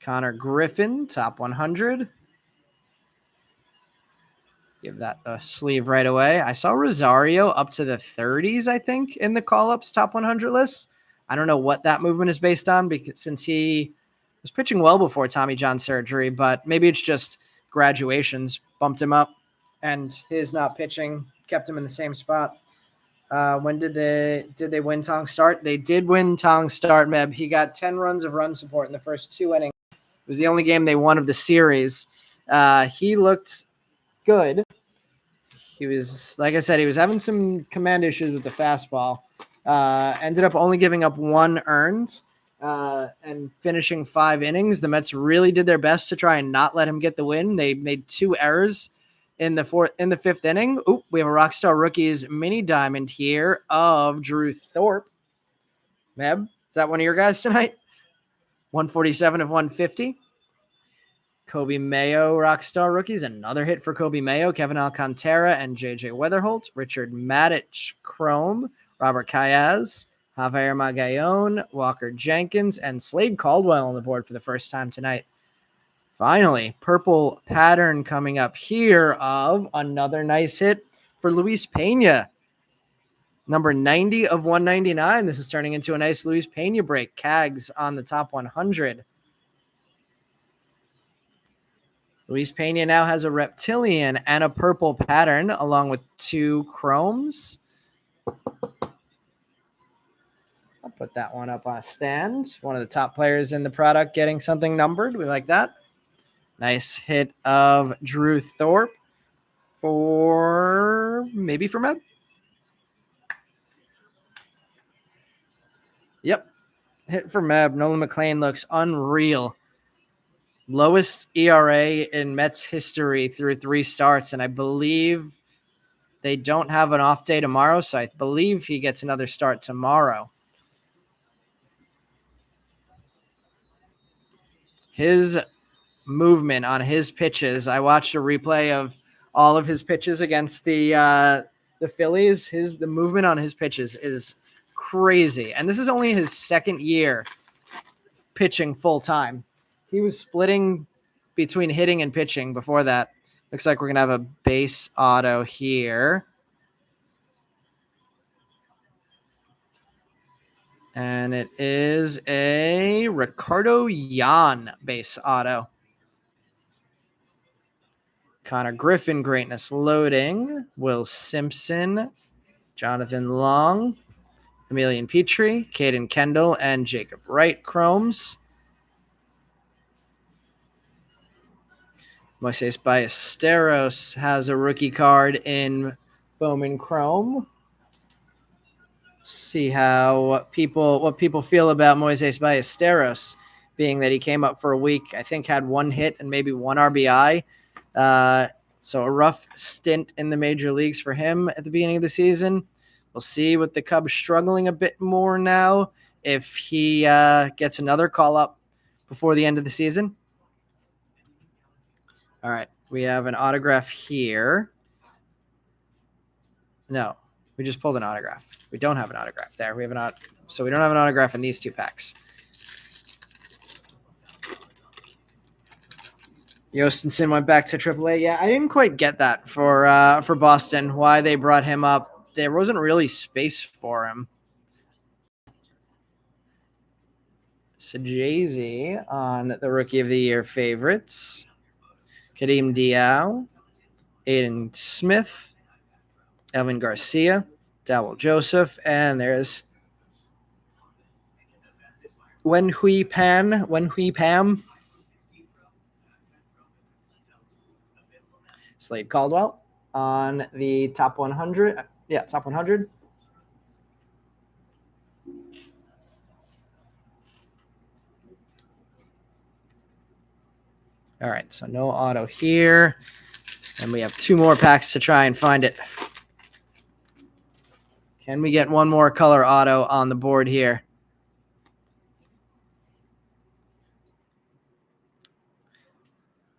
Connor Griffin, top 100. Give that a sleeve right away. I saw Rosario up to the 30s, I think, in the call-ups top 100 list. I don't know what that movement is based on, because since he was pitching well before Tommy John surgery, but maybe it's just graduations bumped him up, and his not pitching kept him in the same spot. When did they win Tong's start? They did win Tong's start, Meb. He got 10 runs of run support in the first 2 innings. It was the only game they won of the series. He looked good. He was, like I said, he was having some command issues with the fastball. Ended up only giving up 1 earned and finishing 5 innings. The Mets really did their best to try and not let him get the win. They made 2 errors in the 5th inning. Oop, we have a Rockstar Rookies mini diamond here of Drew Thorpe. Meb, is that one of your guys tonight? 147 of 150. Kobe Mayo Rockstar Rookies, another hit for Kobe Mayo, Kevin Alcantara and JJ Weatherholt, Richard Maddich Chrome, Robert Calles, Javier Magallon, Walker Jenkins, and Slade Caldwell on the board for the first time tonight. Finally, purple pattern coming up here of another nice hit for Luis Pena. Number 90 of 199. This is turning into a nice Luis Pena break. Cags on the top 100. Luis Pena now has a reptilian and a purple pattern along with 2 chromes. I'll put that one up on a stand. One of the top players in the product getting something numbered. We like that. Nice hit of Drew Thorpe for Meb. Yep. Hit for Meb. Nolan McLean looks unreal. Lowest ERA in Mets history through 3 starts, and I believe they don't have an off day tomorrow, so I believe he gets another start tomorrow. His movement on his pitches, I watched a replay of all of his pitches against the Phillies. The movement on his pitches is crazy, and this is only his 2nd year pitching full time. He was splitting between hitting and pitching before that. Looks like we're going to have a base auto here. And it is a Ricardo Yan base auto. Connor Griffin, greatness loading. Will Simpson, Jonathan Long, Emilian Petrie, Caden Kendall, and Jacob Wright chromes. Moises Ballesteros has a rookie card in Bowman Chrome. See what people feel about Moises Ballesteros, being that he came up for a week, I think had 1 hit and maybe 1 RBI. So a rough stint in the major leagues for him at the beginning of the season. We'll see with the Cubs struggling a bit more now if he gets another call up before the end of the season. All right, we have an autograph here. No, we just pulled an autograph. We don't have an autograph there. So we don't have an autograph in these 2 packs. Yostenson went back to AAA. Yeah, I didn't quite get that for Boston, why they brought him up. There wasn't really space for him. Sajazi on the Rookie of the Year favorites. Kadeem Diao, Aiden Smith, Evan Garcia, Dowell Joseph, and there's Wenhui Pam. Slade Caldwell on the top 100. Yeah, top 100. All right, so no auto here. And we have 2 more packs to try and find it. Can we get 1 more color auto on the board here?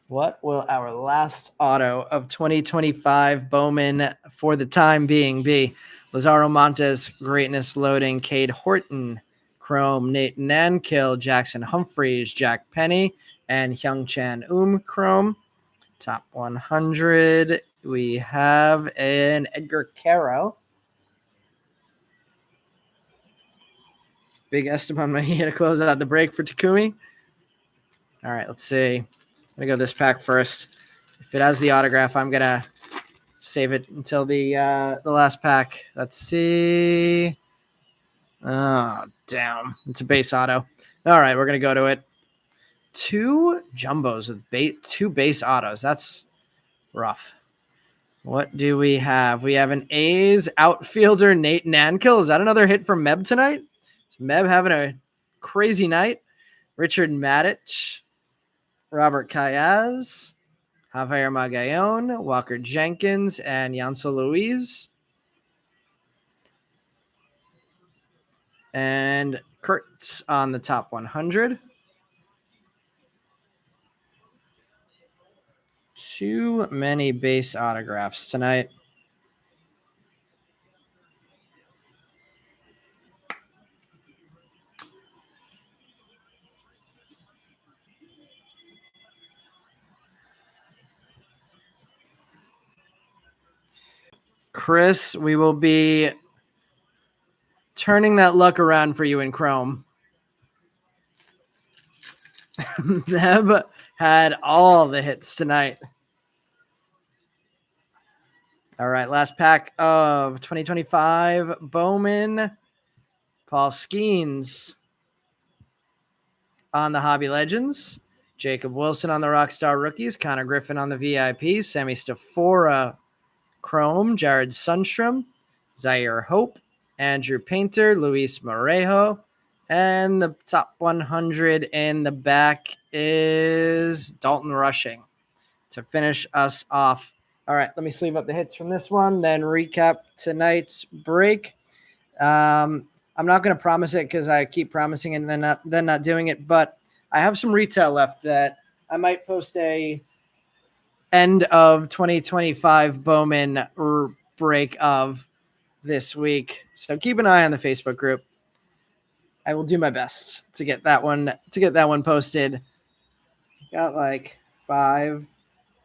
What will our last auto of 2025 Bowman for the time being be? Lazaro Montes, greatness loading, Cade Horton, Chrome, Nate Nankill, Jackson Humphreys, Jack Penny, and Hyung Chan Chrome. Top 100, we have an Edgar Caro. Big Esteban Mejia to close out the break for Takumi. All right, let's see. I'm going to go this pack first. If it has the autograph, I'm going to save it until the last pack. Let's see. Oh, damn. It's a base auto. All right, we're going to go to it. 2 jumbos with 2 base autos. That's rough. What do we have? We have an A's outfielder, Nate Nankill. Is that another hit from Meb tonight? Is Meb having a crazy night? Richard Maddich, Robert Calles, Javier Magallon, Walker Jenkins, and Yansel Luis. And Kurtz on the top 100. Too many base autographs tonight. Chris, we will be turning that luck around for you in Chrome. Neb had all the hits tonight. All right, last pack of 2025 Bowman, Paul Skeens on the Hobby Legends, Jacob Wilson on the Rockstar Rookies, Connor Griffin on the VIP, Sammy Stafora Chrome, Jared Sundstrom, Zaire Hope, Andrew Painter, Luis Morejo, and the top 100 in the back is Dalton Rushing to finish us off. All right, let me sleeve up the hits from this one, then recap tonight's break. I'm not going to promise it because I keep promising it and then not doing it, but I have some retail left that I might post a end of 2025 Bowman break of this week. So keep an eye on the Facebook group. I will do my best to get that one posted. Got like 5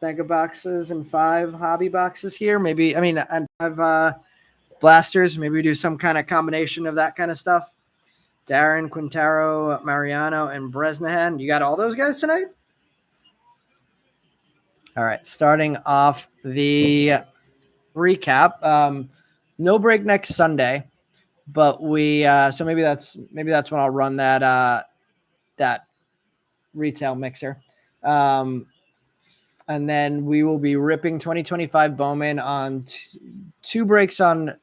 mega boxes and 5 hobby boxes here. Maybe, I mean, I have blasters. Maybe we do some kind of combination of that kind of stuff. Darren, Quintero, Mariano, and Bresnahan. You got all those guys tonight? All right, starting off the recap. No break next Sunday, but we so maybe that's when I'll run that that retail mixer. And then we will be ripping 2025 Bowman on 2 breaks on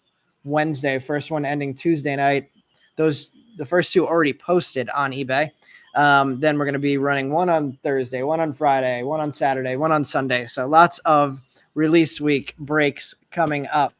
Wednesday. First one ending Tuesday night. The first 2 already posted on eBay. Then we're going to be running one on Thursday, one on Friday, one on Saturday, one on Sunday. So lots of release week breaks coming up.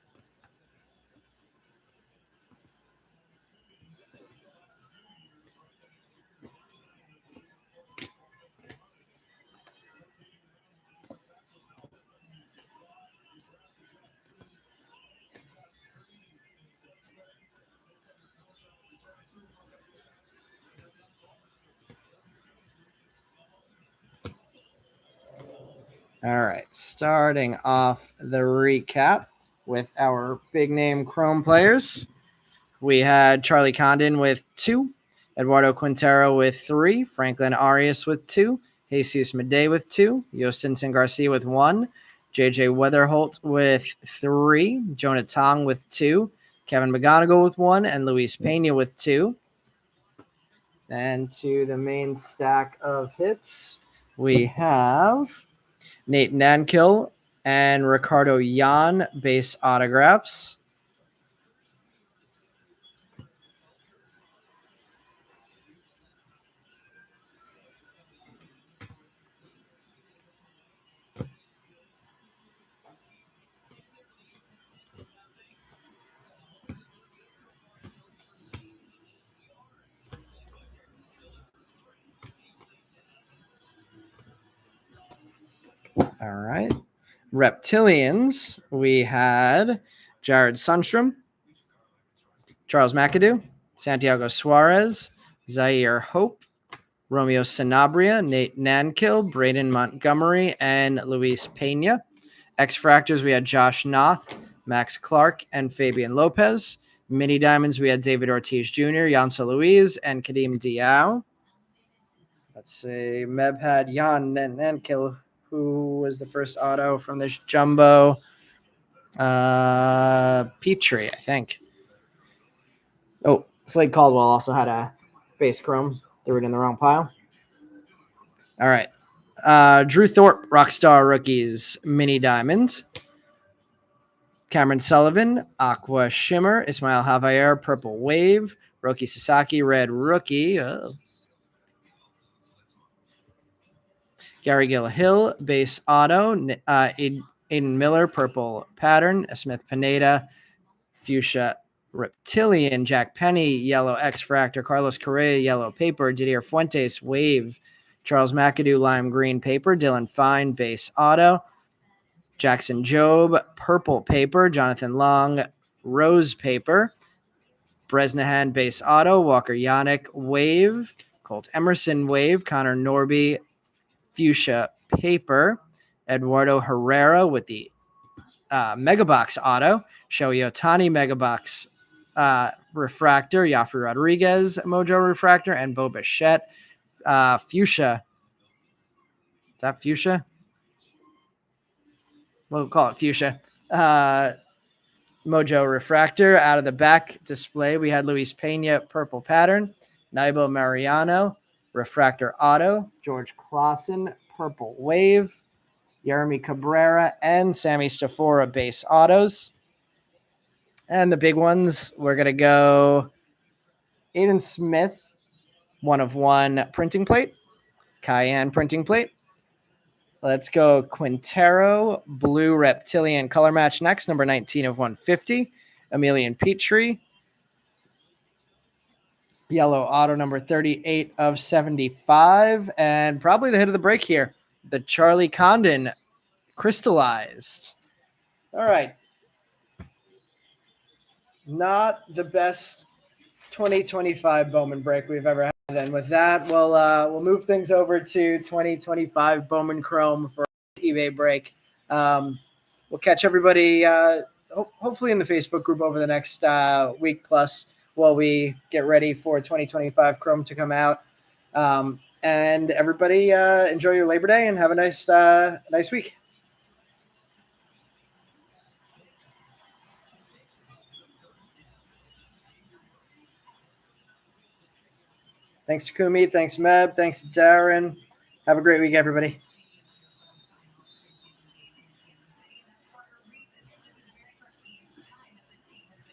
All right, starting off the recap with our big name Chrome players. We had Charlie Condon with 2, Eduardo Quintero with 3, Franklin Arias with 2, Jesus Medei with 2, Yostinson Garcia with 1, JJ Weatherholt with 3, Jonah Tong with 2, Kevin McGonigal with 1, and Luis Pena with 2. And to the main stack of hits, we have Nate Nankill and Ricardo Yan base autographs. All right. Reptilians, we had Jared Sundstrom, Charles McAdoo, Santiago Suarez, Zaire Hope, Romeo Sanabria, Nate Nankill, Braden Montgomery, and Luis Pena. X-Fractors, we had Josh Noth, Max Clark, and Fabian Lopez. Mini Diamonds, we had David Ortiz Jr., Yansel Luis, and Kadeem Diao. Let's see. Meb had Jan Nankill, who was the first auto from this jumbo. Petrie, I think. Oh, Slade Caldwell also had a base chrome. Threw it in the wrong pile. All right. Drew Thorpe, Rockstar Rookies, Mini Diamond. Cameron Sullivan, Aqua Shimmer. Ismail Javier, Purple Wave. Roki Sasaki, Red Rookie. Gary Gill-Hill, Base Auto. Aiden Miller, Purple Pattern. Smith Pineda, Fuchsia Reptilian. Jack Penny, Yellow X-Fractor. Carlos Correa, Yellow Paper. Didier Fuentes, Wave. Charles McAdoo, Lime Green Paper. Dylan Fine, Base Auto. Jackson Job, Purple Paper. Jonathan Long, Rose Paper. Bresnahan, Base Auto. Walker Yannick, Wave. Colt Emerson, Wave. Connor Norby, Fuchsia Paper. Eduardo Herrera with the Megabox Auto. Shohei Ohtani, Megabox Refractor. Yafri Rodriguez, Mojo Refractor. And Bo Bichette, Fuchsia. Is that Fuchsia? We'll call it Fuchsia. Mojo Refractor. Out of the back display, we had Luis Pena, Purple Pattern. Naibo Mariano, Refractor Auto. George Clausen, Purple Wave. Jeremy Cabrera and Sammy Stafora, Base Autos. And the big ones, we're going to go Aiden Smith, 1/1 printing plate. Cayenne printing plate. Let's go Quintero, Blue Reptilian color match next, number 19/150. Emilian Petrie. Yellow Auto, number 38/75. And probably the hit of the break here, the Charlie Condon crystallized. All right. Not the best 2025 Bowman break we've ever had. And with that, we'll move things over to 2025 Bowman Chrome for eBay break. We'll catch everybody hopefully in the Facebook group over the next week plus while we get ready for 2025 Chrome to come out. And everybody enjoy your Labor Day and have a nice week. Thanks, Takumi. Thanks, Meb. Thanks, Darren. Have a great week, everybody.